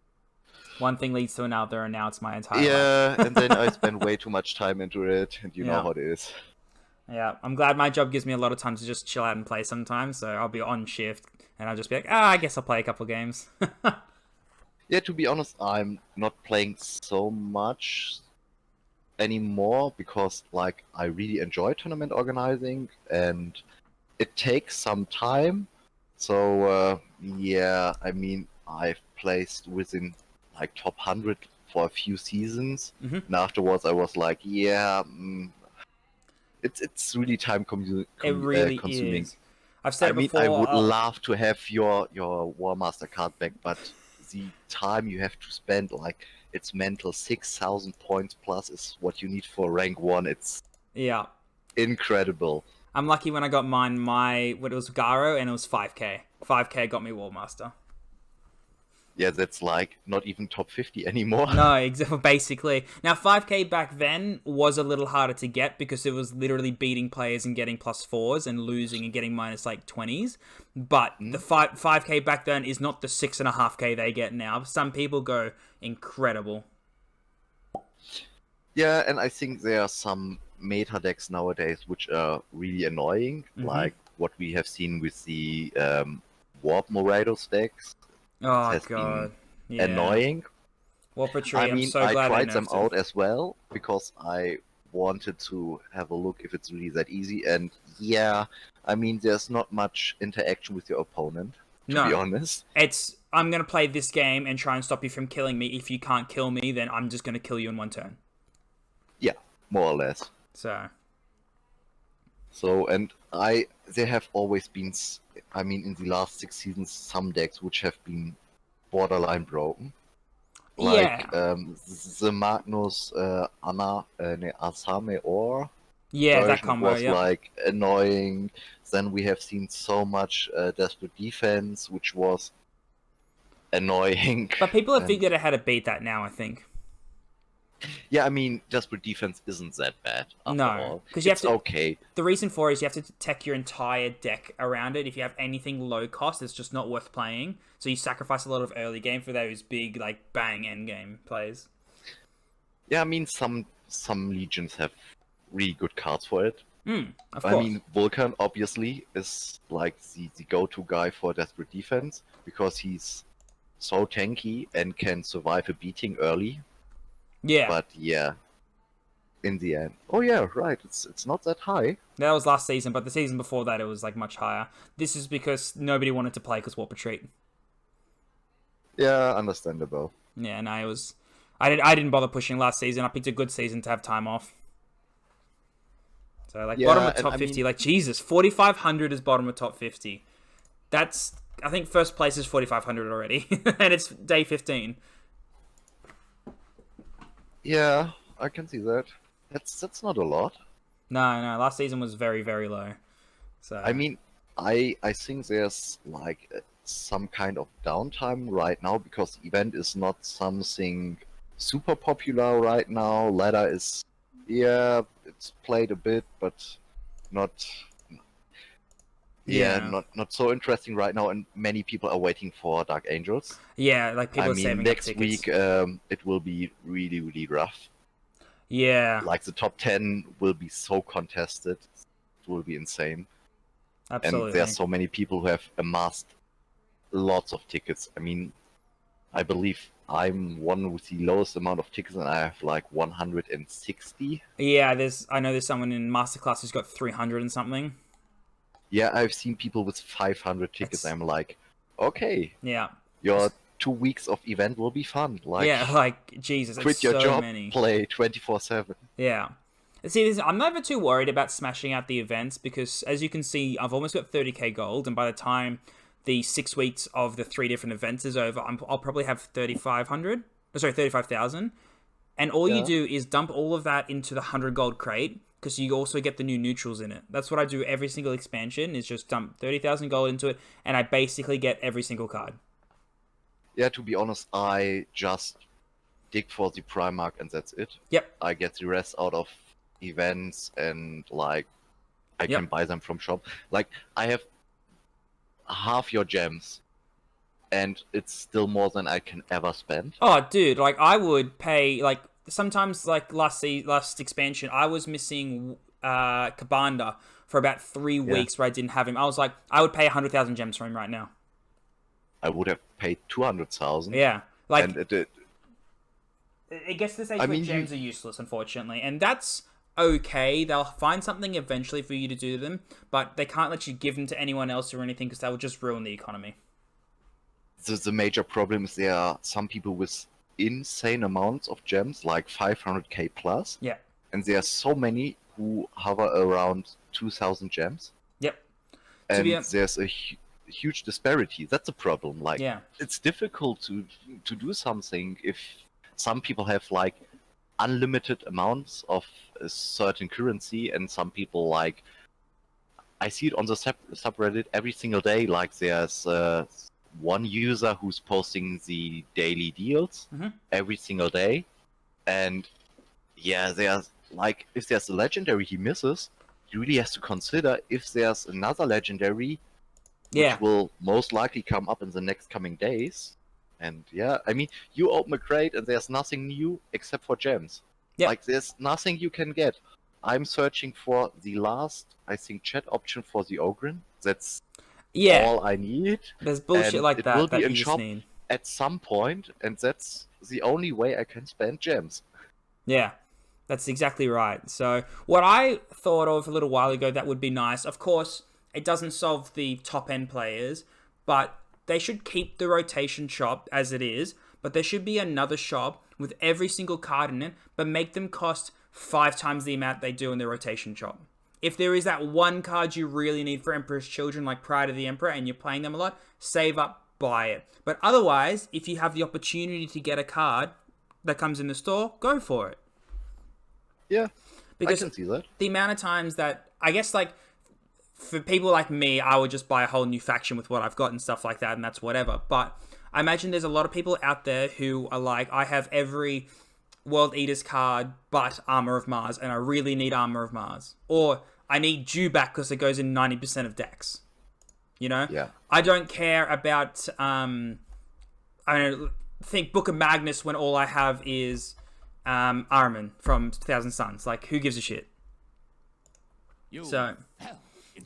One thing leads to another, and now it's my entire yeah, life. and then I spent way too much time into it, and you know Yeah. how it is. Yeah, I'm glad my job gives me a lot of time to just chill out and play sometimes. So I'll be on shift, and I'll just be like, I guess I'll play a couple games. Yeah, to be honest, I'm not playing so much anymore because like I really enjoy tournament organizing and it takes some time. So yeah, I mean I've placed within like top 100 for a few seasons, Mhm. and afterwards I was like, yeah, it's really time It really consuming. is. I've said I it mean, I before. would love to have your War Master card back, but the time you have to spend, like, it's mental 6,000 points plus is what you need for rank 1. It's Yeah, incredible. I'm lucky when I got mine. What it was Garo, and it was 5k. 5k got me Wallmaster. Yeah, that's like not even top 50 anymore. No, except basically. Now 5k back then was a little harder to get because it was literally beating players and getting +4s and losing and getting minus like 20s. But the 5k back then is not the 6.5k they get now. Some people go incredible. Yeah, and I think there are some meta decks nowadays which are really annoying, like what we have seen with the Warp Morados decks. Oh Has god, been yeah. annoying. Warper Tree. I I'm mean, so I glad tried they them nerfed out it. as well because I wanted to have a look if it's really that easy. And yeah, I mean, there's not much interaction with your opponent, to be No, honest. it's I'm gonna play this game and try and stop you from killing me. If you can't kill me, then I'm just gonna kill you in one turn. Yeah, more or less. So So, and there have always been, I mean, in the last 6 seasons, some decks which have been borderline broken. Like yeah, the Magnus Asame Or yeah, that version combo. was Yep. like annoying. Then we have seen so much desperate defense, which was annoying. But people have And figured out how to beat that now. I think. yeah, I mean, desperate defense isn't that bad after No, all. because you have It's to. okay. The reason for it is you have to tech your entire deck around it. If you have anything low cost, it's just not worth playing. So you sacrifice a lot of early game for those big like bang end game plays. Yeah, I mean, some legions have really good cards for it. Of I course. mean, Vulcan obviously is like the go-to guy for desperate defense because he's so tanky and can survive a beating early. Yeah, But yeah, in the end, oh yeah, right, it's not that high. that was last season, but the season before that it was like much higher. This is because nobody wanted to play because Warp Retreat. Yeah, understandable. Yeah, no, it was. I didn't bother pushing last season. I picked a good season to have time off. So like bottom Yeah, of and top I 50, mean, like Jesus, 4,500 is bottom of top 50. That's, I think first place is 4,500 already, and it's day 15. yeah, I can see that. That's not a lot. No, no, last season was very, very low. I So mean, I think there's like some kind of downtime right now because the event is not something super popular right now. Ladder is, yeah, it's played a bit, but not, yeah, yeah, not so interesting right now. And many people are waiting for Dark Angels. yeah, like I people are mean, saving up next tickets. week it will be really really rough. Yeah, Like the top 10 will be so contested, it will be insane. And there are absolutely. so many people who have amassed lots of tickets. I mean, I believe I'm one with the lowest amount of tickets, and I have like 160. Yeah, I know there's someone in masterclass who's got 300 and something. Yeah, I've seen people with 500 tickets. It's I'm like, okay, yeah, your 2 weeks of event will be fun. yeah, Like, like Jesus, it's quit your so job, many. play 24/7. Yeah. See, I'm never too worried about smashing out the events because, as you can see, I've almost got 30k gold, and by the time the 6 weeks of the 3 different events is over, I'll probably have 3,500. Sorry, 35,000. And all you Yeah. do is dump all of that into the 100 gold crate because you also get the new neutrals in it. That's what I do every single expansion is just dump 30,000 gold into it, and I basically get every single card. Yeah, to be honest, I just dig for the Primark and that's it. Yep, I get the rest out of events and like I can yep. buy them from shop. Like I have half your gems and it's still more than I can ever spend. Oh, dude, like I would pay like sometimes like last expansion, I was missing Kabanda for about three Yeah. weeks where I didn't have him. I was like, I would pay 100,000 gems for him right now. I would have paid 200,000 Yeah, and like it it gets to the I stage where mean you gems are useless, unfortunately, and that's okay. They'll find something eventually for you to do them, but they can't let you give them to anyone else or anything because that will just ruin the economy. the major problem is there are some people with insane amounts of gems like 500k plus Yeah. and there are so many who hover around 2000 gems. Yep. To be And there's a huge disparity. That's a problem. Like, yeah. it's difficult to do something if some people have like unlimited amounts of a certain currency, and some people like I see it on the subreddit every single day. Like, there's one user who's posting the daily deals Mm-hmm. every single day, and yeah, there's like if there's a legendary he misses, he really has to consider if there's another legendary Yeah. which will most likely come up in the next coming days. And yeah, I mean, you open a crate and there's nothing new except for gems. Yep. Like, there's nothing you can get. I'm searching for the last, I think, chat option for the Ogren. That's Yeah. all I need. There's bullshit And like it will that be that in you just shop need. at some point, and that's the only way I can spend gems. Yeah, that's exactly right. So, what I thought of a little while ago that would be nice, of course, it doesn't solve the top end players, but they should keep the rotation shop as it is, but there should be another shop with every single card in it, but make them cost 5 times the amount they do in the rotation shop. If there is that one card you really need for Emperor's Children, like Pride of the Emperor, and you're playing them a lot, save up, buy it. But otherwise, if you have the opportunity to get a card that comes in the store, go for it. Yeah, Because I can see that. the amount of times that, I guess, like, for people like me, I would just buy a whole new faction with what I've got and stuff like that, and that's whatever. But I imagine there's a lot of people out there who are like, I have every World Eaters card but Armor of Mars, and I really need Armor of Mars. Or I need Dewback because it goes in 90% of decks. You know? Yeah. I don't care about, I don't think Book of Magnus when all I have is Ahriman from Thousand Suns. Like, who gives a shit? So,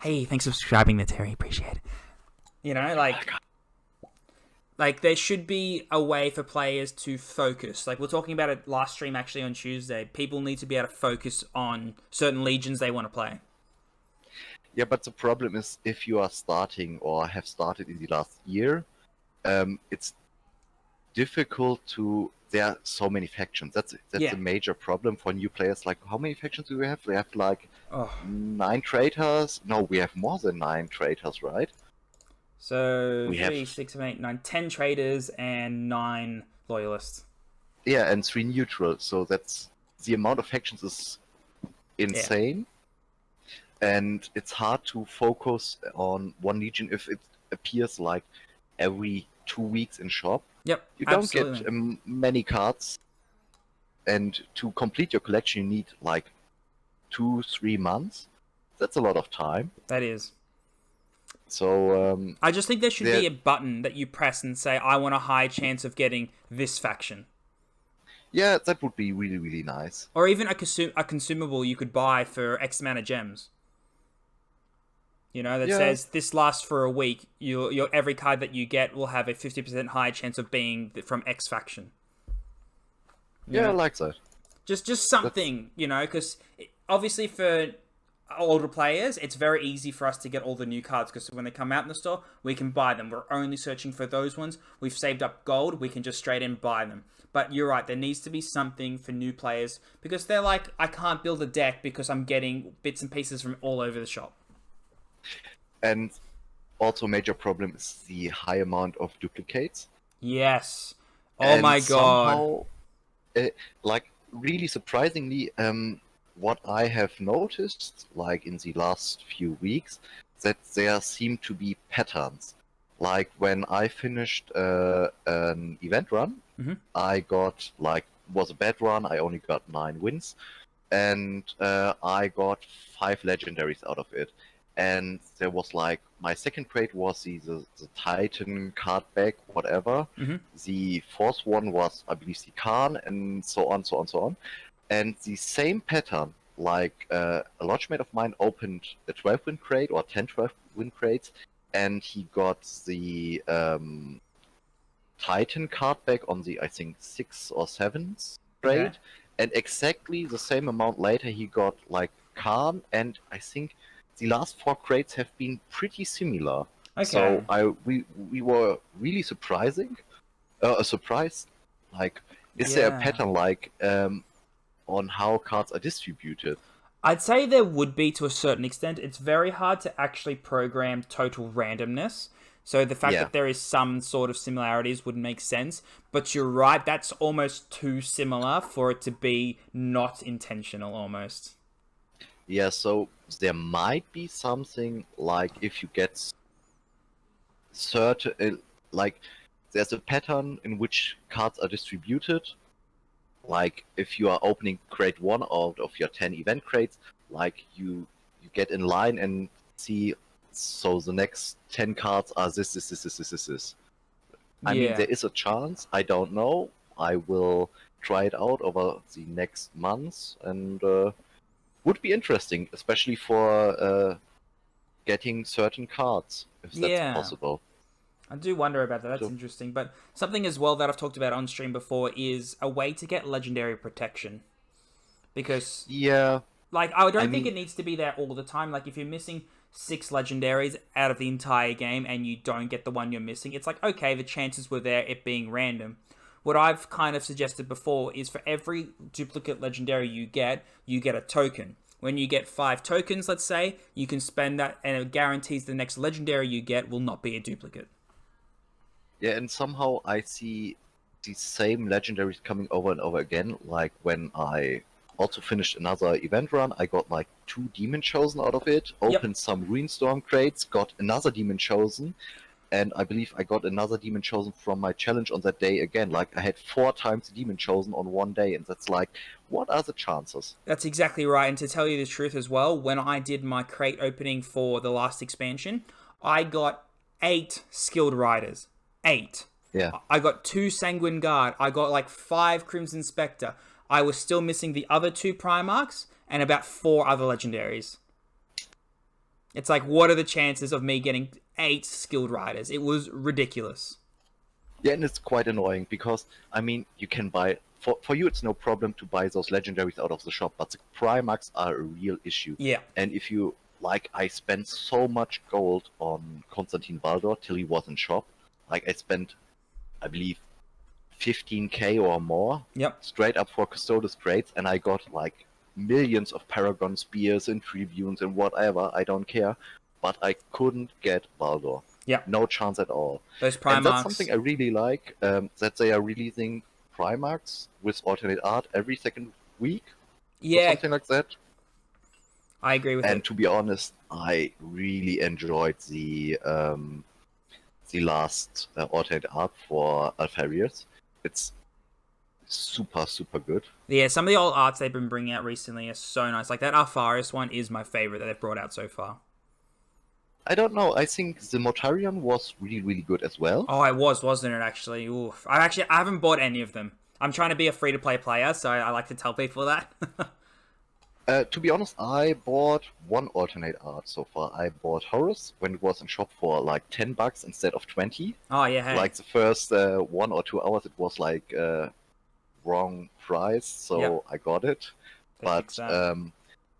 hey, thanks for subscribing there, Terry. Appreciate it. You know, like there should be a way for players to focus. Like, we're talking about it last stream actually on Tuesday. People need to be able to focus on certain legions they want to play. Yeah, but the problem is if you are starting or have started in the last year, it's difficult to. There are so many factions. That's Yeah. a major problem for new players. Like, how many factions do we have? We have like Oh. 9 traitors. No, we have more than 9 traitors, right? So We have 3, 6, 7, 8, 9, 10 traders and 9 loyalists. yeah, and 3 neutral. So that's the amount of factions is Yeah. insane, and it's hard to focus on one legion if it appears like every 2 weeks in shop. Yep. You don't get Absolutely. many cards, and to complete your collection, you need like 2-3 months. That's a lot of time. That is. So I just think there should there, be a button that you press and say, I want a high chance of getting this faction. yeah, that would be really really nice. Or even a consumable you could buy for X amount of gems. You know, that Yeah, says this lasts for a week. Your every card that you get will have a 50% higher chance of being from X faction. You yeah, I know, like that. just That's something. You know, because obviously for older players, it's very easy for us to get all the new cards because when they come out in the store, we can buy them. We're only searching for those ones. We've saved up gold. We can just straight in buy them. But you're right. There needs to be something for new players because they're like, I can't build a deck because I'm getting bits and pieces from all over the shop. and also a major problem is the high amount of duplicates. Yes. Oh And my god. somehow, like really surprisingly, what I have noticed, like in the last few weeks, that there seem to be patterns. Like when I finished an event run, Mhm. I got like was a bad run. I only got 9 wins, and I got 5 legendaries out of it. And there was like my second crate was the Titan card back, whatever. Mhm. The fourth one was, I believe, the Khan, and so on, so on, so on. And the same pattern, like a lodgemate of mine opened a 12-win crate or 10 12-win crates, and he got the Titan card back on the, I think, 6th or 7th Okay. crate, and exactly the same amount later he got like Khan, and I think the last 4 crates have been pretty similar. Okay. So we were really surprised. Like, is there a Yeah. pattern like on how cards are distributed? I'd say there would be to a certain extent. It's very hard to actually program total randomness. So the fact Yeah, that there is some sort of similarities would make sense. But you're right, that's almost too similar for it to be not intentional almost. yeah. So there might be something like if you get certain like there's a pattern in which cards are distributed. Like if you are opening crate 1 out of your 10 event crates, like you get in line and see, so the next 10 cards are this. I mean, Yeah. there is a chance. I don't know. I will try it out over the next months, and would be interesting, especially for getting certain cards, if that's Yeah. possible. I do wonder about that. That's So, interesting. But something as well that I've talked about on stream before is a way to get legendary protection. Because yeah, like, I I don't think mean, it needs to be there all the time. Like, if you're missing 6 legendaries out of the entire game and you don't get the one you're missing, it's like, okay, the chances were there, it being random. What I've kind of suggested before is for every duplicate legendary you get a token. When you get 5 tokens, let's say, you can spend that and it guarantees the next legendary you get will not be a duplicate. yeah, and somehow I see the same legendaries coming over and over again. Like when I also finished another event run, I got like 2 Demon Chosen out of it, Yep, opened some Ruinstorm crates, got another Demon Chosen, and I believe I got another Demon Chosen from my challenge on that day again. Like I had 4 times the Demon Chosen on one day, and that's like, what are the chances? that's exactly right. And to tell you the truth as well, when I did my crate opening for the last expansion, I got 8 skilled riders. 8. Yeah. I got 2 Sanguine Guard. I got like 5 Crimson Spectre. I was still missing the other 2 Primarchs and about 4 other legendaries. It's like, what are the chances of me getting 8 skilled riders? It was ridiculous. Yeah, and it's quite annoying because I mean you can buy for you it's no problem to buy those legendaries out of the shop, but the Primax are a real issue. Yeah. And if you like, I spent so much gold on Konstantin Baldor till he was in shop. Like I spent, I believe, 15k or more Yep. straight up for Custodes crates, and I got like millions of Paragon spears and tribunes and whatever. I don't care, but I couldn't get Baldur. Yep. No chance at all. Those And that's Primarchs. something I really like, that they are releasing Primarchs with alternate art every second week or Yeah, something like that. I agree with And it. to be honest, I really enjoyed the last alternate art for Alpharius. It's super, super good. Yeah, some of the old arts they've been bringing out recently are so nice. Like that Alpharius one is my favorite that they've brought out so far. I don't know. I think the Mortarion was really, really good as well. Oh, it was, wasn't it? Actually, oof. I haven't bought any of them. I'm trying to be a free to play player, so I like to tell people that. To be honest, I bought one alternate art so far. I bought Horus when it was in shop for like $10 instead of 20. Oh yeah, hey. Like the first 1 or 2 hours, it was like wrong price, so Yep. I got it. They But fixed that.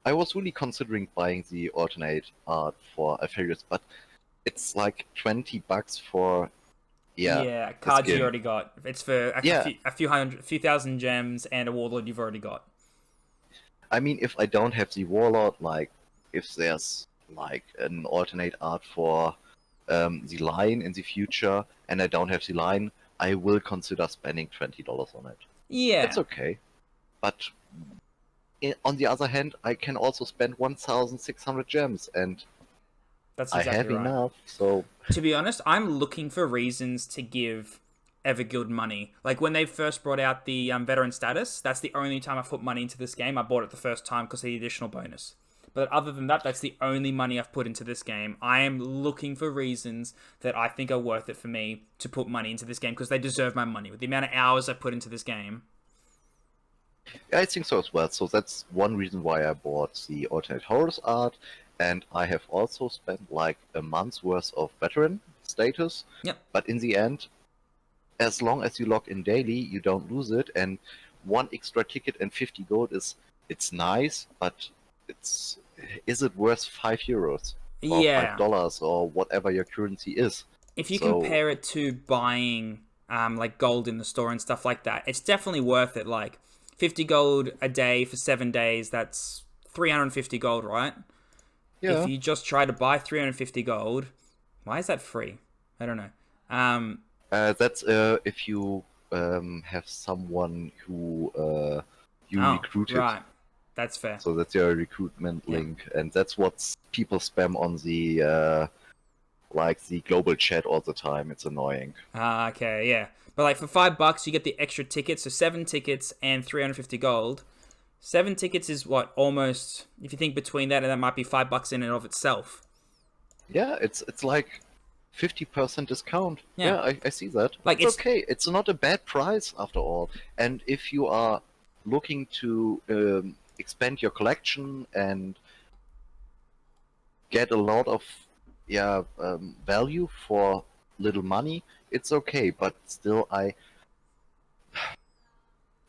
I was really considering buying the alternate art for Alpharius, but it's like $20 for Yeah, a cards you skin. already got. It's for Yeah. a few thousand gems and a warlord you've already got. I mean, if I don't have the warlord, like if there's like an alternate art for the line in the future, and I don't have the line, I will consider spending $20 on it. Yeah, It's okay, but on the other hand, I can also spend 1,600 gems, and that's I have exactly right. enough. So To be honest, I'm looking for reasons to give Everguild money. Like when they first brought out the veteran status, that's the only time I've put money into this game. I bought it the first time because of the additional bonus. But other than that, that's the only money I've put into this game. I am looking for reasons that I think are worth it for me to put money into this game because they deserve my money. With the amount of hours I put into this game, yeah, I think so as well. So that's one reason why I bought the alternate Horus art, and I have also spent like a month's worth of veteran status. Yep. But in the end, as long as you log in daily, you don't lose it, and one extra ticket and 50 gold it's nice, but is it worth €5 or Yeah. $5 or whatever your currency is? If you So compare it to buying like gold in the store and stuff like that, it's definitely worth it. Like 50 gold a day for 7 days, that's 350 gold, right? If yeah, you just try to buy 350 gold, why is that free? I don't know. that's if you have someone who you Oh, recruited. right. That's fair. So that's your recruitment Yeah. link, and that's what people spam on the like the global chat all the time. It's annoying. Okay, yeah. But like for $5, you get the extra tickets, so 7 tickets and 350 gold. 7 tickets is what, almost, if you think between that and that might be $5 in and of itself. Yeah, it's like 50% discount. Yeah. Yeah, I see that. Like, It's it's- okay. It's not a bad price after all. And if you are looking to expand your collection and get a lot of value for little money, it's okay. But still,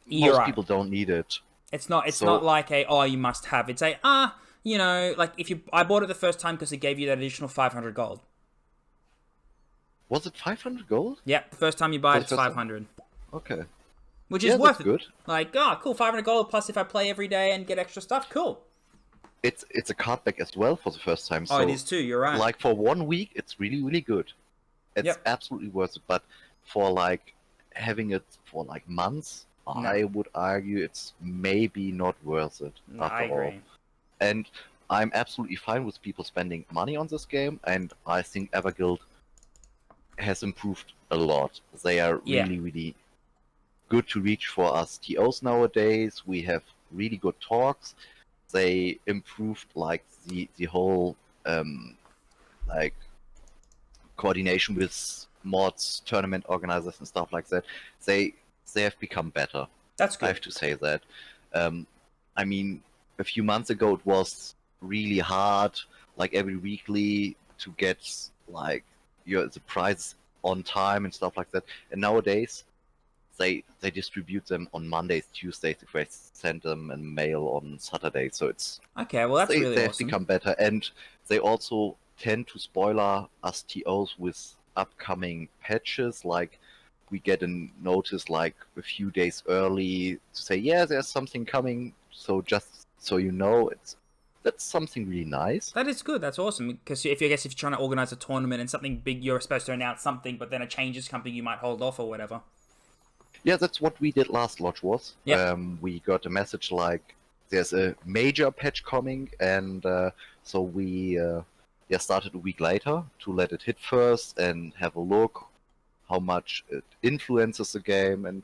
You're most right. people don't need it. It's not So- like a, oh, you must have. It's a, you know, like I bought it the first time because it gave you that additional 500 gold. Was it 500 gold? Yep, the first time you buy it, For it's the first 500. Okay. Which Yeah, is worth that's it. good. Like, oh, cool, 500 gold, plus if I play every day and get extra stuff, cool. It's a card back as well for the first time. Oh, So it is too, you're right. like for 1 week, it's really, really good. It's Yep. absolutely worth it. But for like having it for like months, No. I would argue it's maybe not worth it No, after I agree. all. And I'm absolutely fine with people spending money on this game, and I think Everguild has improved a lot. They are Yeah. really, really good to reach for us TOs nowadays. We have really good talks. They improved like the whole like coordination with mods, tournament organizers, and stuff like that. They have become better. That's I good. have to say that. I mean, a few months ago it was really hard, like every weekly, to get like the prize on time and stuff like that. And nowadays, they distribute them on Mondays, Tuesdays if I send them a mail on Saturday. So it's Okay, well, that's really they have awesome. become better, and they also tend to spoiler us TOs with upcoming patches. Like we get a notice like a few days early to say, yeah, there's something coming. So just so you know, that's something really nice. That is good. That's awesome. Because if you're trying to organize a tournament and something big, you're supposed to announce something, but then a change is coming, you might hold off or whatever. Yeah, that's what we did last Lodge Wars. Yep. We got a message like there's a major patch coming, and so we started a week later to let it hit first and have a look how much it influences the game, and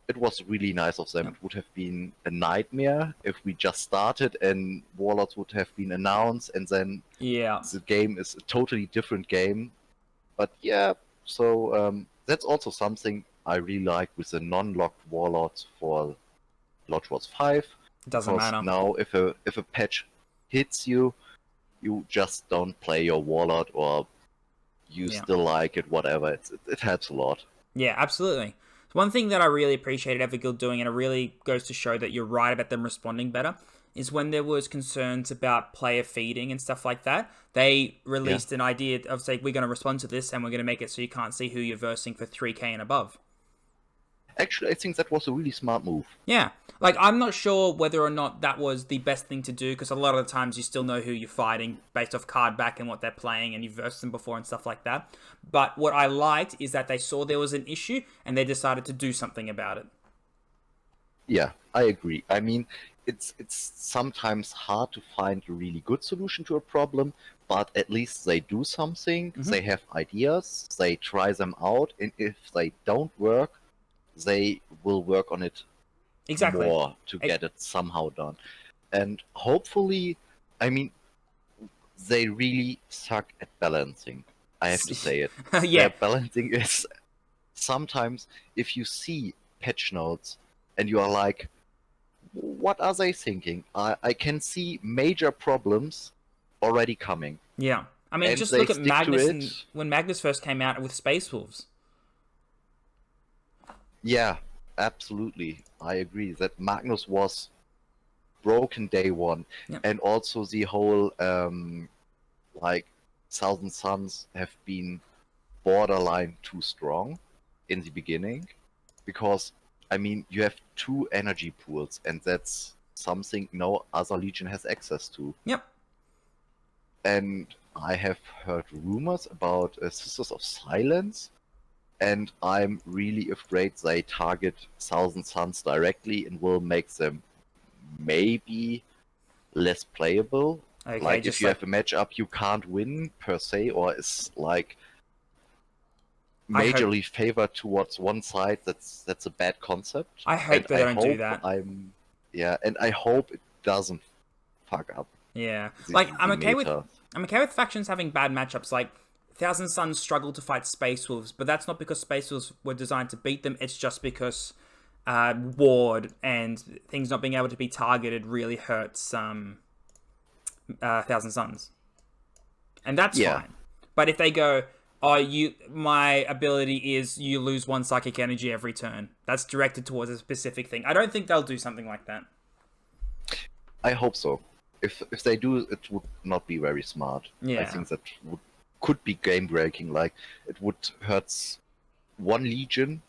it was really nice of them. Yep. It would have been a nightmare if we just started and Warlords would have been announced, and then Yeah. the game is a totally different game. But yeah, so that's also something I really like with the non-locked Warlords for Lodge Wars 5. It doesn't Because matter. now if a patch hits you, you just don't play your Warlord, or you still like it, whatever. It helps a lot. Yeah, absolutely. One thing that I really appreciated Everguild doing, and it really goes to show that you're right about them responding better, is when there was concerns about player feeding and stuff like that, they released an idea of saying, we're going to respond to this and we're going to make it so you can't see who you're versing for 3k and above. Actually, I think that was a really smart move. Yeah. Like, I'm not sure whether or not that was the best thing to do, because a lot of the times you still know who you're fighting based off card back and what they're playing, and you've versed them before and stuff like that. But what I liked is that they saw there was an issue, and they decided to do something about it. Yeah, I agree. I mean, it's sometimes hard to find a really good solution to a problem, but at least they do something. They have ideas, they try them out, and if they don't work, they will work on it more to get it somehow done. And hopefully, I mean, they really suck at balancing. I have to say it. Yeah. Their balancing is sometimes, if you see patch notes and you are like, what are they thinking? I can see major problems already coming. Yeah. I mean, And just they look at stick to Magnus it. when Magnus first came out with Space Wolves. Yeah, absolutely. I agree that Magnus was broken day one. Yep. And also the whole like Thousand Suns have been borderline too strong in the beginning, because I mean you have 2 energy pools, and that's something no other legion has access to. Yep. And I have heard rumors about Sisters of Silence, and I'm really afraid they target Thousand Suns directly and will make them maybe less playable. Okay, Like just if you have a matchup you can't win per se, or is like majorly favored towards one side, that's a bad concept. I hope they don't do that. And I hope it doesn't fuck up. Yeah, the I'm okay meta. with factions having bad matchups. Like Thousand Suns struggle to fight Space Wolves, but that's not because Space Wolves were designed to beat them. It's just because ward and things not being able to be targeted really hurts Thousand Suns, and that's fine. But if they go, my ability is you lose 1 psychic energy every turn, that's directed towards a specific thing, I don't think they'll do something like that. I hope so. If they do, it would not be very smart. Yeah. I think that could be game breaking. Like it would hurt one legion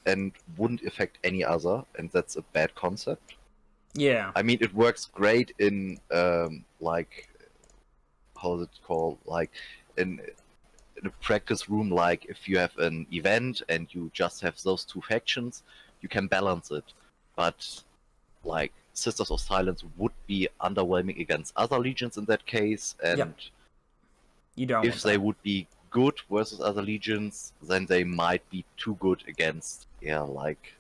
and wouldn't affect any other, and that's a bad concept. Yeah. I mean, it works great in like, how's it called? Like in a practice room. Like if you have an event and you just have those 2 factions, you can balance it. But like Sisters of Silence would be underwhelming against other legions in that case, and you don't. If they would be good versus other legions, then they might be too good against like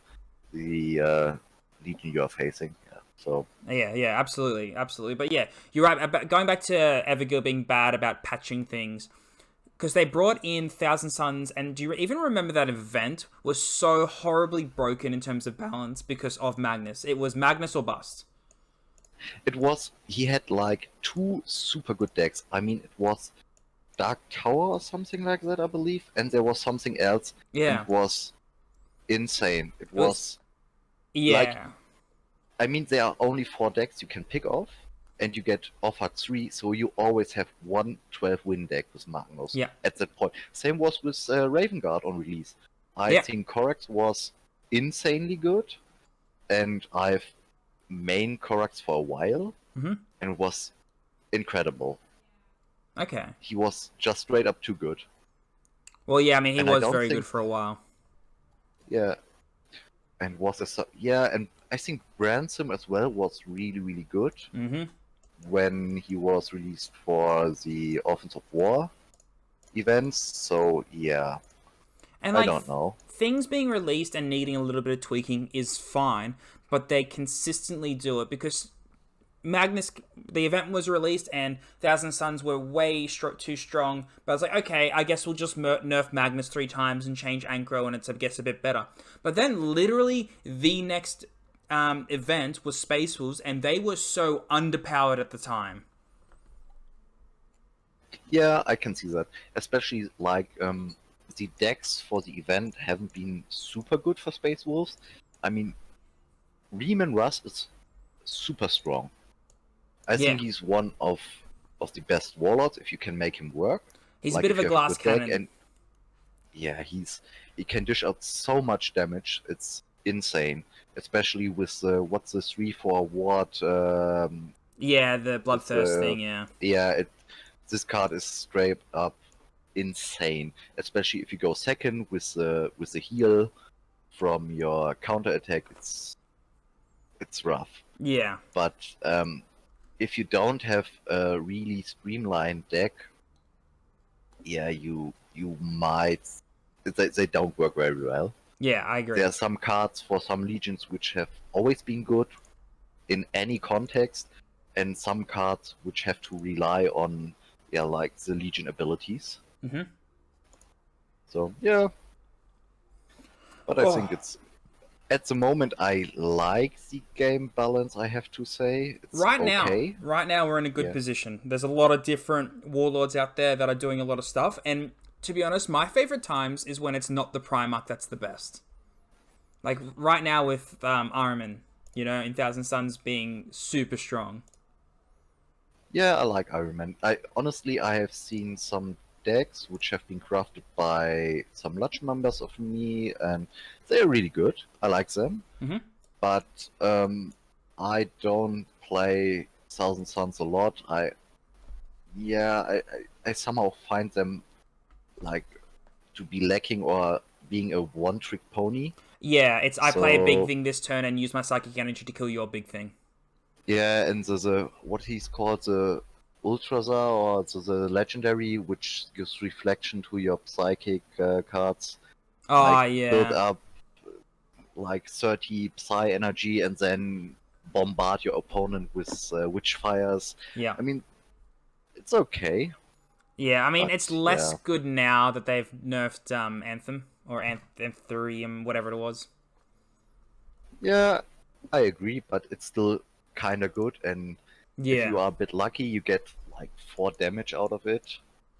the legion you are facing. So yeah, absolutely. But yeah, you're right. About going back to Everguild being bad about patching things, because they brought in Thousand Suns, and do you even remember that event was so horribly broken in terms of balance because of Magnus? It was Magnus or bust. It was. He had like 2 super good decks. I mean, it was Dark Tower or something like that, I believe, and there was something else. Yeah, it was insane. It was yeah. Like, I mean, there are only 4 decks you can pick off, and you get offered 3, so you always have 1 12-win deck with Magnus. Yeah. At that point, same was with Raven Guard on release. I Yeah. think Korax was insanely good, and I've main Korax for a while, Mm-hmm. and was incredible. Okay. He was just straight up too good. Well, yeah, I mean, he And I was don't very good think, for a while. yeah, and was a, yeah, and I think Branson as well was really, really good Mm-hmm. when he was released for the Offense of War events. So yeah, And I like don't know. things being released and needing a little bit of tweaking is fine, but they consistently do it because Magnus, the event was released and Thousand Suns were way too strong. But I was like, okay, I guess we'll just nerf Magnus 3 times and change Ankro and it gets a bit better. But then literally the next event was Space Wolves and they were so underpowered at the time. Yeah, I can see that. Especially like the decks for the event haven't been super good for Space Wolves. I mean, Riemann Russ is super strong. I Yeah, think he's one of the best warlords if you can make him work. he's a Like bit of if a you have a glass good deck, cannon. and yeah, he can dish out so much damage. It's insane, especially with the what's the 3/4 ward Yeah, the with Bloodthirst the thing, yeah. yeah it this card is straight up insane, especially if you go second with the heal from your counter attack. It's rough, Yeah. but if you don't have a really streamlined deck, yeah, you might they don't work very well. Yeah, I There agree. are some cards for some legions which have always been good in any context, and some cards which have to rely on like the legion abilities. Mm-hmm. So yeah, but I Oh, think it's at the moment I like the game balance. I have to say it's okay. right now we're in a good Yeah. position. There's a lot of different warlords out there that are doing a lot of stuff, and to be honest, my favorite times is when it's not the Primarch that's the best. Like right now with Ahriman, in Thousand Suns being super strong. Yeah, I like Iron Man. I have seen some decks which have been crafted by some large members of me, and they're really good. I like them, Mm-hmm. but I don't play Thousand Suns a lot. I somehow find them like to be lacking or being a one-trick pony. Yeah, it's I play a big So thing this turn and use my psychic energy to kill your big thing. yeah, and the what he's called the Ultrazar or the legendary, which gives reflection to your psychic cards, Oh like build yeah, up like 30 psi energy and then bombard your opponent with witch fires. yeah, I mean, it's okay, yeah. I mean, but it's less yeah, good now that they've nerfed Anthem or Anthurium, whatever it was. yeah, I agree, but it's still kind of good. And if Yeah, you are a bit lucky, you get like 4 damage out of it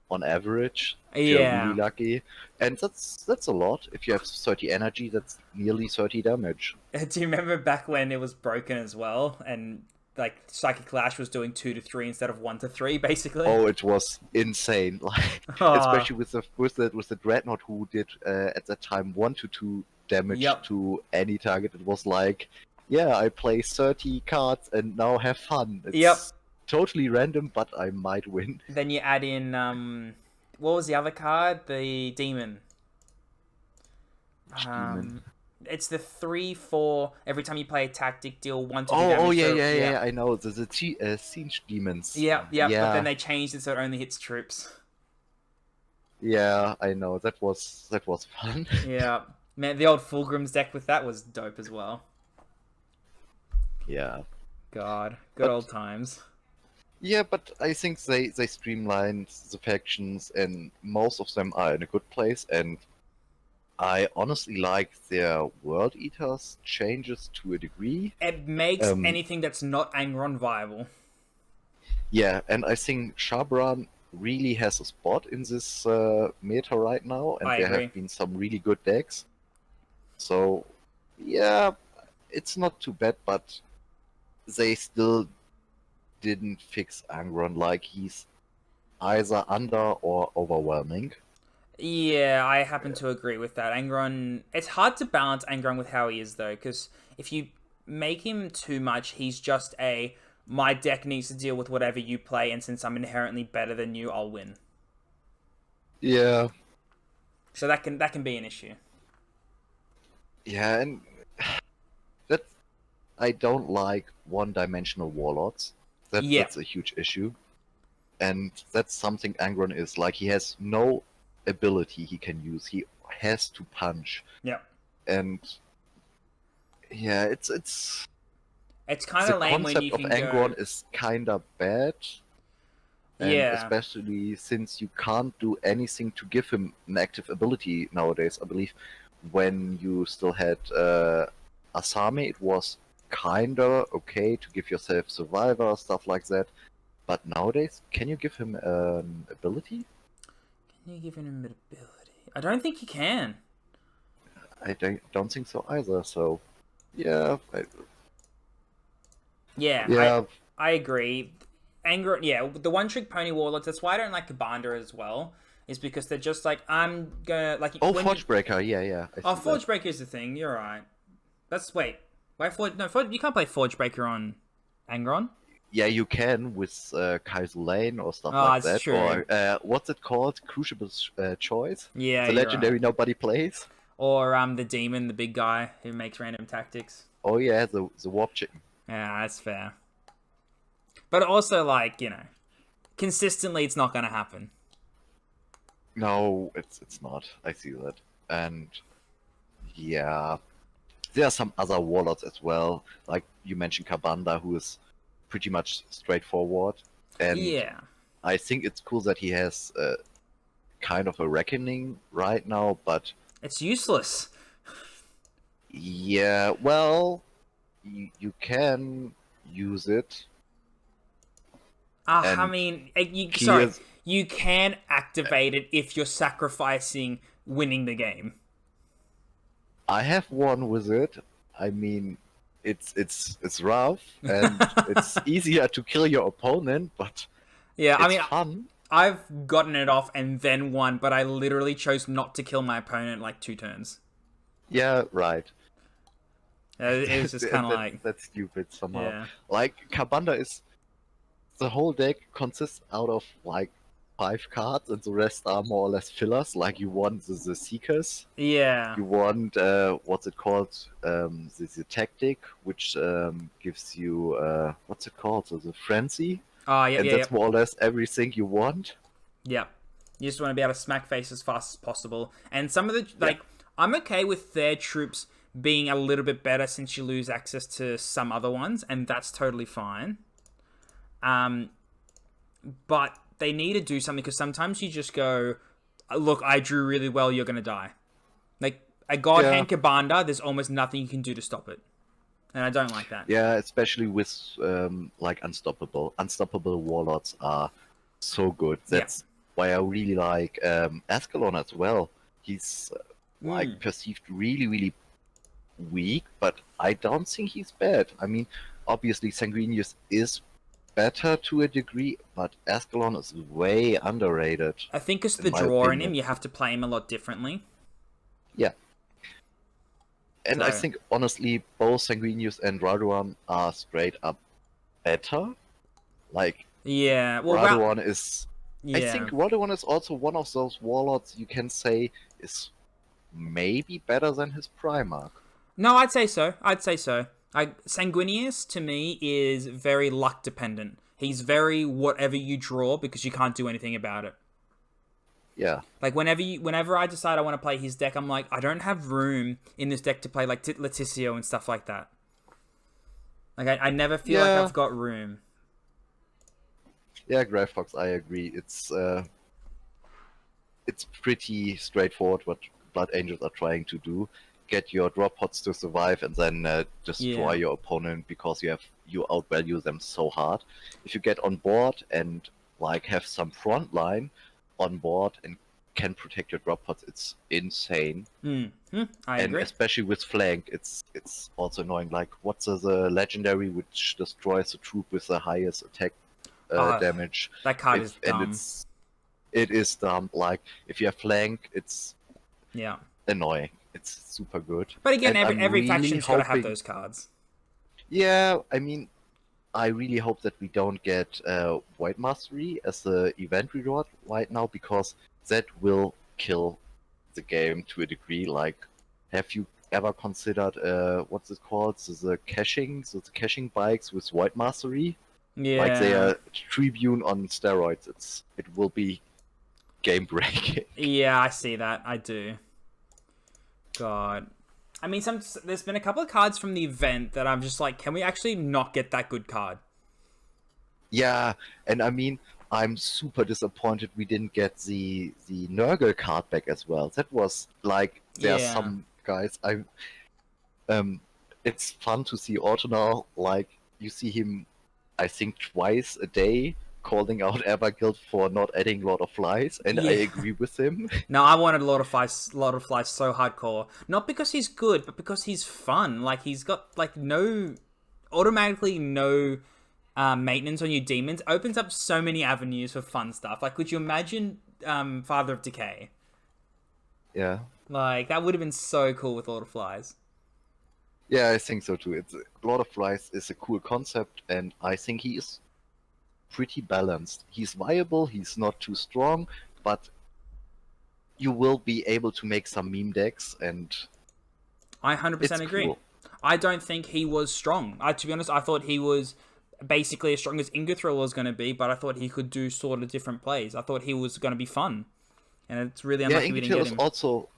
on average. If you're really yeah. lucky, and that's a lot. If you have 30 energy, that's nearly 30 damage. Do you remember back when it was broken as well, and like Psychic Clash was doing 2 to 3 instead of 1 to 3, basically? Oh, it was insane! Like Oh, especially with the dreadnought who did at that time 1 to 2 damage yep, to any target. It was like, yeah, I play 30 cards and now have fun. yep. It's totally random, but I might win. Then you add in what was the other card? The demon. Which demon? It's the 3/4. Every time you play a tactic, deal 1 to 2 Oh, damage. yeah, So yeah, yeah, yeah, yeah, I know. The siege demons. yep. But then Yeah, they changed it so it only hits troops. yeah, I know. That was fun. Yeah, man, the old Fulgrim's deck with that was dope as well. Yeah, God, good but old times. yeah, but I think they streamlined the factions, and most of them are in a good place. And I honestly like their World Eaters changes to a degree. It makes Um, anything that's not Angron viable. yeah, and I think Shabran really has a spot in this meta right now, and I there agree. have been some really good decks. So yeah, it's not too bad, but they still didn't fix Angron. Like he's either under or overwhelming. Yeah, I happen to agree with that. Angron, it's hard to balance Angron with how he is though, because if you make him too much, he's just a my deck needs to deal with whatever you play, and since I'm inherently better than you, I'll win. Yeah, So that can be an issue. yeah, and that I don't like one-dimensional warlords. Yeah, That's a huge issue, and that's something Angron is like. He has no ability he can use. He has to punch, yeah. and yeah, it's It's kind the of lame when you concept of can go. Angron is kinda bad, and Yeah, especially since you can't do anything to give him an active ability nowadays. I believe when you still had Asami, it was kinda okay to give yourself survivor, stuff like that. But nowadays, can you give him an ability? can you give him an ability? I don't think you can. I don't think so either. So, yeah, Yeah, I yeah. I agree. Anger, yeah, the one trick pony warlords. That's why I don't like Kabanda as well. Is because they're just like I'm gonna like Oh, when you. Forgebreaker, yeah, I Oh, see that. Forge Breaker is the thing. You're right. That's wait Forge no Forge, you can't play Forge Breaker on Angron. Yeah, you can with Kaiser Lane or stuff Oh, like it's that. true. Or what's it called? Crucible's Choice? Yeah, The you're right. legendary nobody plays. Or the demon, the big guy who makes random tactics. Oh yeah, the Warp Chicken. Yeah, that's fair. But also, like consistently, it's not gonna happen. No, it's not. I see that. And yeah, there are some other warlords as well. Like you mentioned Kabanda, who is pretty much straightforward. And Yeah, I think it's cool that he has kind of a reckoning right now, but it's useless. yeah, well, you can use it, I and mean, he sorry, is. you can activate it if you're sacrificing winning the game. I have one with it. I mean, it's rough and it's easier to kill your opponent, but Yeah, I it's mean, fun. I've gotten it off and then won, but I literally chose not to kill my opponent like 2 turns. Yeah, right. It was just kind of like, That's stupid somehow. yeah, Like Kabanda is the whole deck consists out of like 5 cards, and the rest are more or less fillers. Like you want the Seekers, yeah. you want what's it called, the tactic, which gives you what's it called, so the frenzy, Oh, yep, and yep, that's yep, more or less everything you want. yep. You just want to be able to smack face as fast as possible. And some of the Yeah, I'm okay with their troops being a little bit better since you lose access to some other ones, and that's totally fine. Um, but they need to do something because sometimes you just go, look, I drew really well, you're gonna die. Like a God yeah, Hand Kabanda, there's almost nothing you can do to stop it, and I don't like that. yeah. Especially with like unstoppable warlords are so good. Yeah. That's why I really like Ascalon as well. He's like Mm. perceived really weak, but I don't think he's bad. I mean, obviously Sanguinius is better to a degree, but Ascalon is way underrated, I think it's in the my draw in him. opinion. You have to play him a lot differently. Yeah, and I So think honestly, both Sanguinius and Raduan are straight up better. Like yeah, well, Raduan is, I yeah. think Raduan is also one of those warlords you can say is maybe better than his Primarch. No, I'd say so. I'd say so. Sanguinius to me is very luck dependent. He's very whatever you draw because you can't do anything about it. Yeah, Like whenever I decide I want to play his deck, I'm like, I don't have room in this deck to play like Leticio and stuff like that. Like I never feel like yeah, I've got room. yeah. Grey Fox, I agree. It's pretty straightforward what Blood Angels are trying to do. Get your drop pods to survive and then destroy Yeah. your opponent because you outvalue them so hard. If you get on board and like have some front line on board and can protect your drop pods, it's insane. I And agree. especially with flank, it's also annoying. Like what's the legendary which destroys the troop with the highest attack Ah, damage? that card is If and dumb. it's it is dumb. Like if you have flank, it's Yeah. annoying. It's super good. But again, And I'm every really faction's got to have hoping. those cards. Yeah, I mean, I really hope that we don't get White Mastery as the event reward right now because that will kill the game to a degree. Like, have you ever considered what's it called? The caching, so the caching bikes with White Mastery? Like they Yeah. are Tribune on steroids. It will be game breaking. Yeah, I see that. I do. God. I mean, there's been a couple of cards from the event that I'm just like, can we actually not get that good card? Yeah, and I mean, I'm super disappointed we didn't get the Nurgle card back as well. That was like there are Yeah. some guys um it's fun to see Otto now, like you see him I think twice a day calling out Everguild for not adding Lord of Flies, and I Yeah. agree with him. No, I wanted Lord of Flies so hardcore. Not because he's good, but because he's fun. Like he's got like no automatically no maintenance on your demons. Opens up so many avenues for fun stuff. Like, could you imagine Father of Decay? Yeah. Like that would have been so cool with Lord of Flies. Yeah, I think so too. It's Lord of Flies is a cool concept, and I think he is pretty balanced. He's viable, he's not too strong, but you will be able to make some meme decks, and I it's 100% agree. cool. I don't think he was strong. To be honest, I thought he was basically as strong as Ingerthrill was going to be, but I thought he could do sort of different plays. I thought he was going to be fun, and it's really Yeah, unlucky we didn't Ingetier get is him. also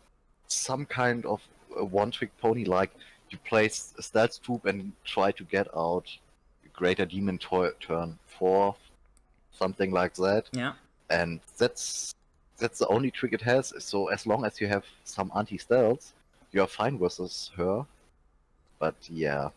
some kind of a one-trick pony. Like you place a stealth troop and try to get out Greater Demon turn 4, something like that, Yeah. and that's the only trick it has. So as long as you have some anti-stealth, you're fine versus her. But yeah,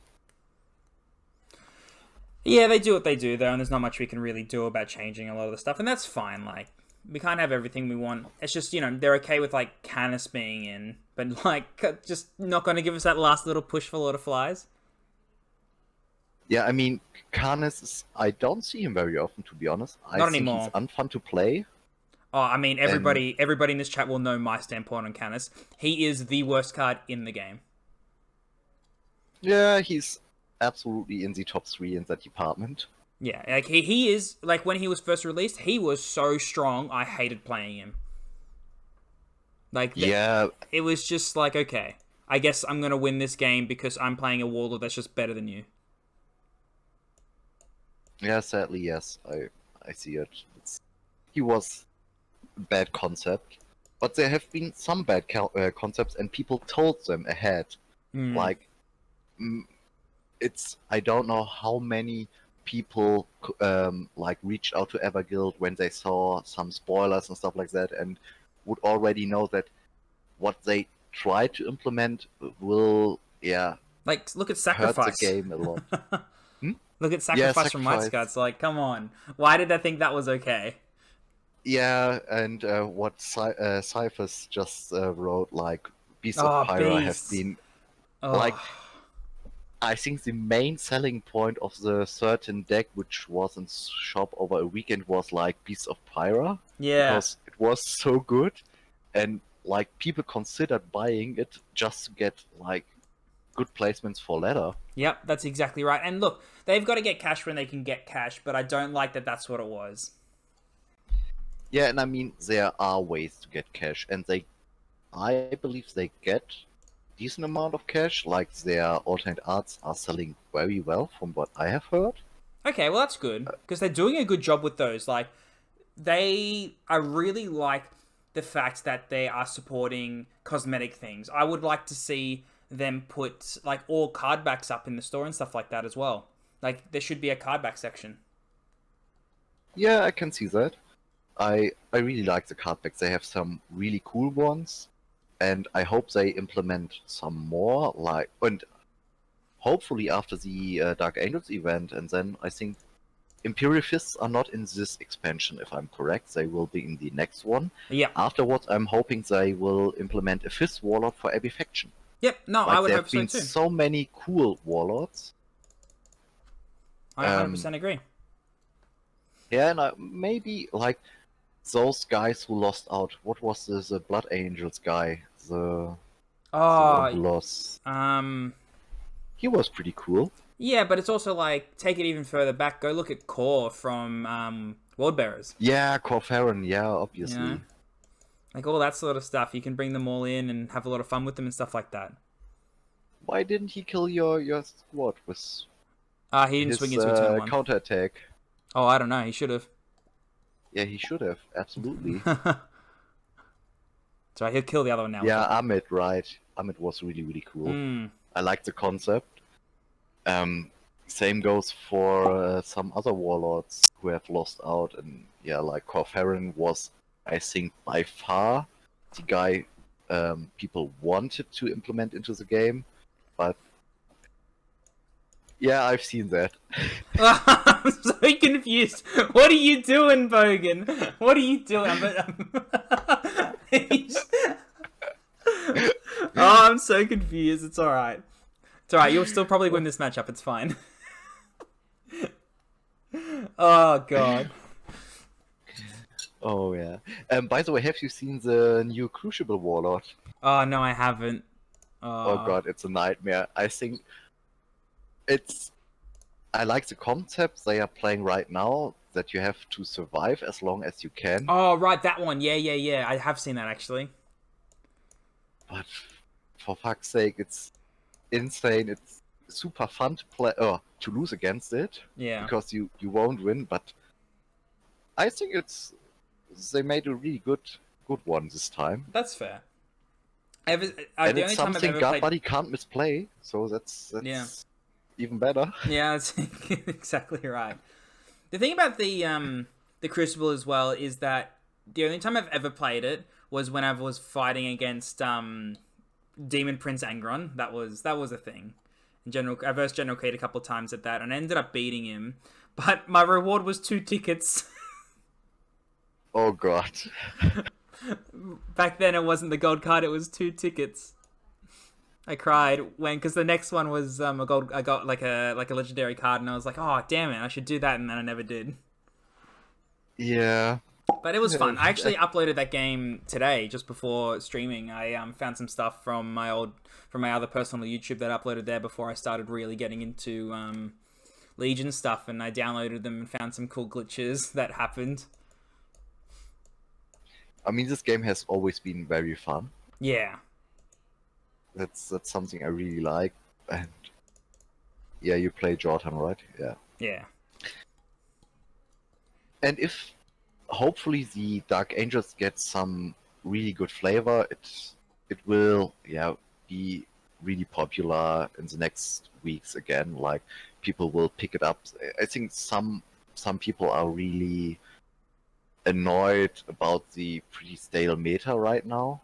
Yeah, they do what they do, though, and there's not much we can really do about changing a lot of the stuff, and that's fine. Like, we can't have everything we want. It's just, they're okay with, like, Canis being in, but, like, just not going to give us that last little push for Lord of Flies. yeah. I mean, Karnes is, I don't see him very often, to be honest. I Not think he's anymore. unfun to play, Oh, I mean, and everybody in this chat will know my standpoint on Canis. He is the worst card in the game. yeah, he's absolutely in the top 3 in that department. Yeah, like he is, like, when he was first released, he was so strong, I hated playing him. Like, Yeah, it was just like, okay, I guess I'm going to win this game because I'm playing a warlord that's just better than you. yeah. Sadly, yes, I see it. He was a bad concept, but there have been some bad concepts, and people told them ahead. Hmm. Like, mm, it's I don't know how many people like reached out to Everguild when they saw some spoilers and stuff like that, and would already know that what they try to implement will Like, look at hurt the Sacrifice. game a lot. Hmm? Look at Yeah, Sacrifice from White sacrifice. Scouts. Like, come on. Why did I think that was okay? Yeah, and what Cyphers just wrote, like Beasts of Oh, Pyra have beasts. been like Oh, I think the main selling point of the certain deck, which was in shop over a weekend, was like Beasts of Pyra, yeah. because it was so good, and like people considered buying it just to get like good placements for ladder. Yep, that's exactly right. And look, they've got to get cash when they can get cash, but I don't like that that's what it was. Yeah, and I mean there are ways to get cash, and I believe they get decent amount of cash. Like their alternate arts are selling very well, from what I have heard. Okay, well, that's good because they're doing a good job with those. Like, I really like the fact that they are supporting cosmetic things. I would like to see them put like all card backs up in the store and stuff like that as well. Like, there should be a card back section. Yeah, I can see that. I really like the card packs. They have some really cool ones, and I hope they implement some more. Like, and hopefully after the Dark Angels event, and then I think Imperial Fists are not in this expansion, if I'm correct. They will be in the next one. Yep. Afterwards, I'm hoping they will implement a fifth warlord for every faction. Yep. No, I Like would there hope have so been too. so many cool warlords. I Um, 100% agree. yeah, and maybe like those guys who lost out. What was the Blood Angels guy? The one Oh, who lost. um, He was pretty cool. yeah, but it's also like take it even further back. Go look at Core from World Bearers. Yeah, Corferin, yeah, You know, obviously. like all that sort of stuff. You can bring them all in and have a lot of fun with them and stuff like that. Why didn't he kill your squad with He didn't swing his into a turn one. counterattack? Oh, I don't know. He should have. Yeah, he should have, absolutely. So he'll kill the other one now. Yeah, Amit, right. Amit was really, really cool. Mm. I like the concept. Same goes for some other warlords who have lost out, and yeah, like Corferin was, I think, by far the guy people wanted to implement into the game, but yeah, I've seen that. I'm so confused. What are you doing, Bogan? What are you doing? Oh, I'm so confused. It's alright. It's alright. You'll still probably win this matchup. It's fine. Oh, God. Oh yeah. By the way, have you seen the new Crucible Warlord? Oh, no, I haven't. Oh god, it's a nightmare. I think it's. I like the concept they are playing right now, that you have to survive as long as you can. Oh, right, that one. Yeah. I have seen that, actually. But for fuck's sake, it's insane. It's super fun to play, to lose against it, Yeah. because you won't win. But I think they made a really good one this time. That's fair. And the it's only time I've something ever God played... Buddy can't misplay, so that's Yeah. even better. Yeah, that's exactly right. The thing about the Crucible as well is that the only time I've ever played it was when I was fighting against Demon Prince Angron. That was a thing. I versed General Kate a couple of times at that, and I ended up beating him. But my reward was 2 tickets. Oh god. Back then, it wasn't the gold card; it was 2 tickets. I cried because the next one was a gold. I got like a legendary card, and I was like, "Oh, damn it! I should do that," and then I never did. Yeah. But it was fun. I actually uploaded that game today, just before streaming. I found some stuff from my other personal YouTube that I uploaded there before I started really getting into Legion stuff, and I downloaded them and found some cool glitches that happened. I mean, this game has always been very fun. Yeah. That's something I really like. And yeah, you play Jordan, right? Yeah. Yeah. And if hopefully the Dark Angels get some really good flavor, it will be really popular in the next weeks again. Like, people will pick it up. I think some people are really annoyed about the pretty stale meta right now.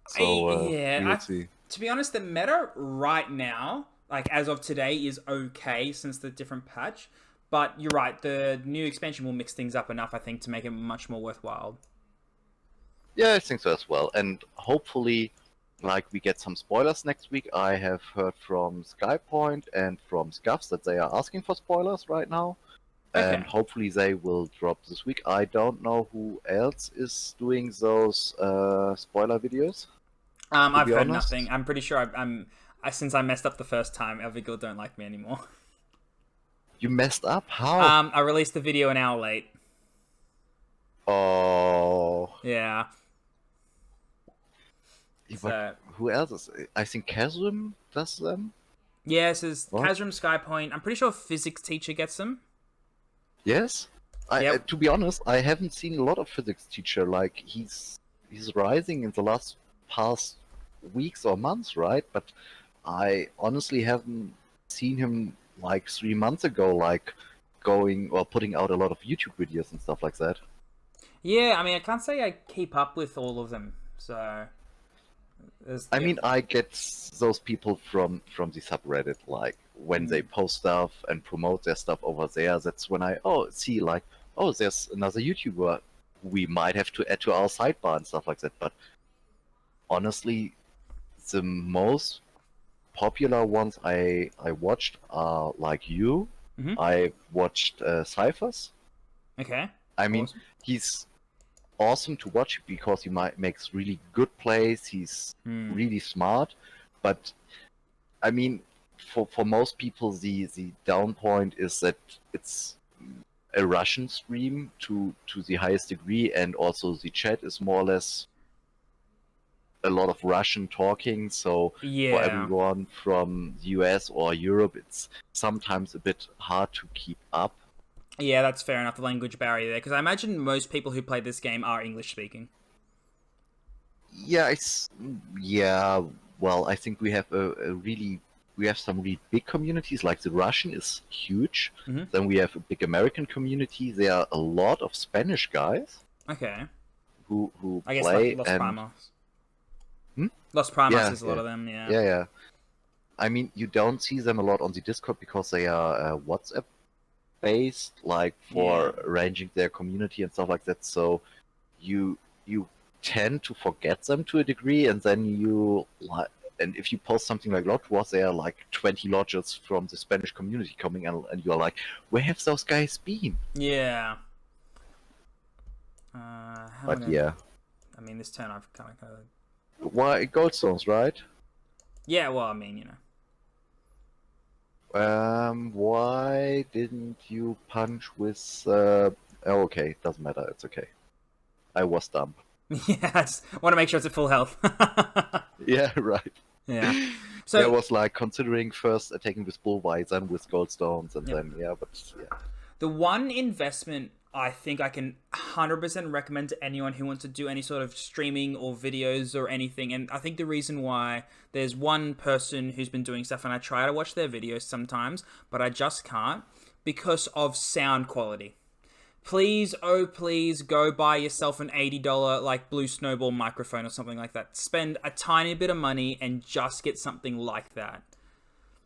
So we will see. To be honest, the meta right now, like as of today, is okay since the different patch. But you're right, the new expansion will mix things up enough, I think, to make it much more worthwhile. Yeah, I think so as well. And hopefully, like, we get some spoilers next week. I have heard from Skypoint and from Scuffs that they are asking for spoilers right now. Okay. And hopefully they will drop this week. I don't know who else is doing those spoiler videos. I've heard nothing. I'm pretty sure since I messed up the first time, Elvigil don't like me anymore. You messed up? How? I released the video an hour late. Oh. Yeah. But who else is? I think Kazum does them. Yeah, it says Kazum, Skypoint. I'm pretty sure physics teacher gets them. Yes. To be honest, I haven't seen a lot of physics teacher. Like, he's rising in the past weeks or months, right? But I honestly haven't seen him like 3 months ago, like going or putting out a lot of YouTube videos and stuff like that. Yeah, I mean, I can't say I keep up with all of them, so. I mean, I get those people from the subreddit, like when they post stuff and promote their stuff over there. That's when I see like, there's another YouTuber we might have to add to our sidebar and stuff like that. But honestly, the most popular ones I watched are like you. Mm-hmm. I watched Cyphers. Okay. I mean, he's awesome to watch because he makes really good plays. He's really smart, but I mean, for most people, the down point is that it's a Russian stream to the highest degree, and also the chat is more or less a lot of Russian talking. So for Yeah. everyone from the US or Europe, it's sometimes a bit hard to keep up. Yeah, that's fair enough, the language barrier there, because I imagine most people who play this game are English speaking. Yeah, yeah. Well, I think we have we have some really big communities. Like the Russian is huge. Mhm. Then we have a big American community. There are a lot of Spanish guys Okay. who I guess play Los and Primos. Hmm? Los Primos Yeah, is a lot yeah, of them, yeah. yeah. I mean, you don't see them a lot on the Discord because they are WhatsApp based, like for Yeah. arranging their community and stuff like that. So you tend to forget them to a degree, and then you like. And if you post something like Lodge Wars, there are like 20 lodges from the Spanish community coming, and you're like, where have those guys been? Yeah. How am I But gonna... yeah, I mean, this turn I've kind of... why Goldstones, right? Yeah, well, I mean, you know. Why didn't you punch with? Okay, doesn't matter. It's okay. I was dumb. Yeah, I just want to make sure it's at full health. Yeah, right. Yeah. Yeah, So I was like considering first attacking with Bullwhites, then with Goldstones, and Yep. then yeah, but yeah. the one investment I think I can 100% recommend to anyone who wants to do any sort of streaming or videos or anything, and I think the reason why there's one person who's been doing stuff, and I try to watch their videos sometimes, but I just can't because of sound quality. Please, oh please, go buy yourself an $80 like Blue Snowball microphone or something like that. Spend a tiny bit of money and just get something like that.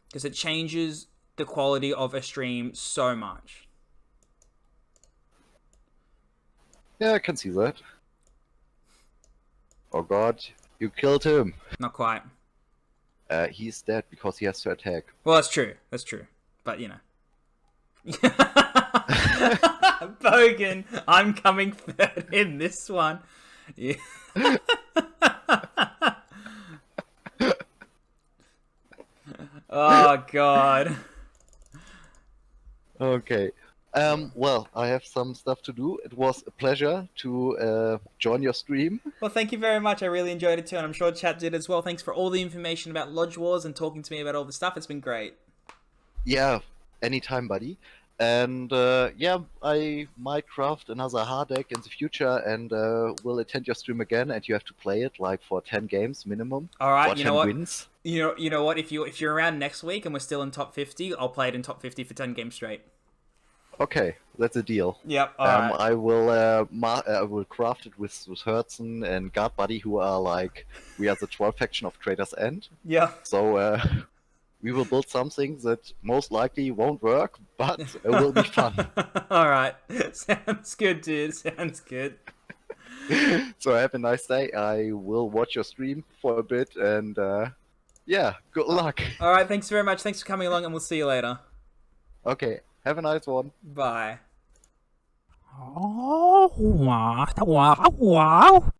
Because it changes the quality of a stream so much. Yeah, I can see that. Oh god, you killed him. Not quite. He's dead because he has to attack. Well, that's true. That's true. But, you know. Bogan, I'm coming third in this one. Yeah. Oh, God. Okay. Well, I have some stuff to do. It was a pleasure to join your stream. Well, thank you very much. I really enjoyed it too, and I'm sure chat did as well. Thanks for all the information about Lodge Wars and talking to me about all the stuff. It's been great. Yeah, anytime, buddy. And yeah, I might craft another hard deck in the future, and will attend your stream again. And you have to play it like for 10 games minimum. All right, or you 10 know what? wins. You know what? If you're around next week and we're still in top 50, I'll play it in top 50 for 10 games straight. Okay, that's a deal. Yep. All right. I will craft it with Hertzen and Guard Buddy, who are like we are the 12 faction of Trader's End. Yeah. So we will build something that most likely won't work, but it will be fun. All right. Sounds good, dude. Sounds good. So have a nice day. I will watch your stream for a bit, and yeah, good luck. All right. Thanks very much. Thanks for coming along, and we'll see you later. Okay, have a nice one. Bye. Oh, wow, wow, wow.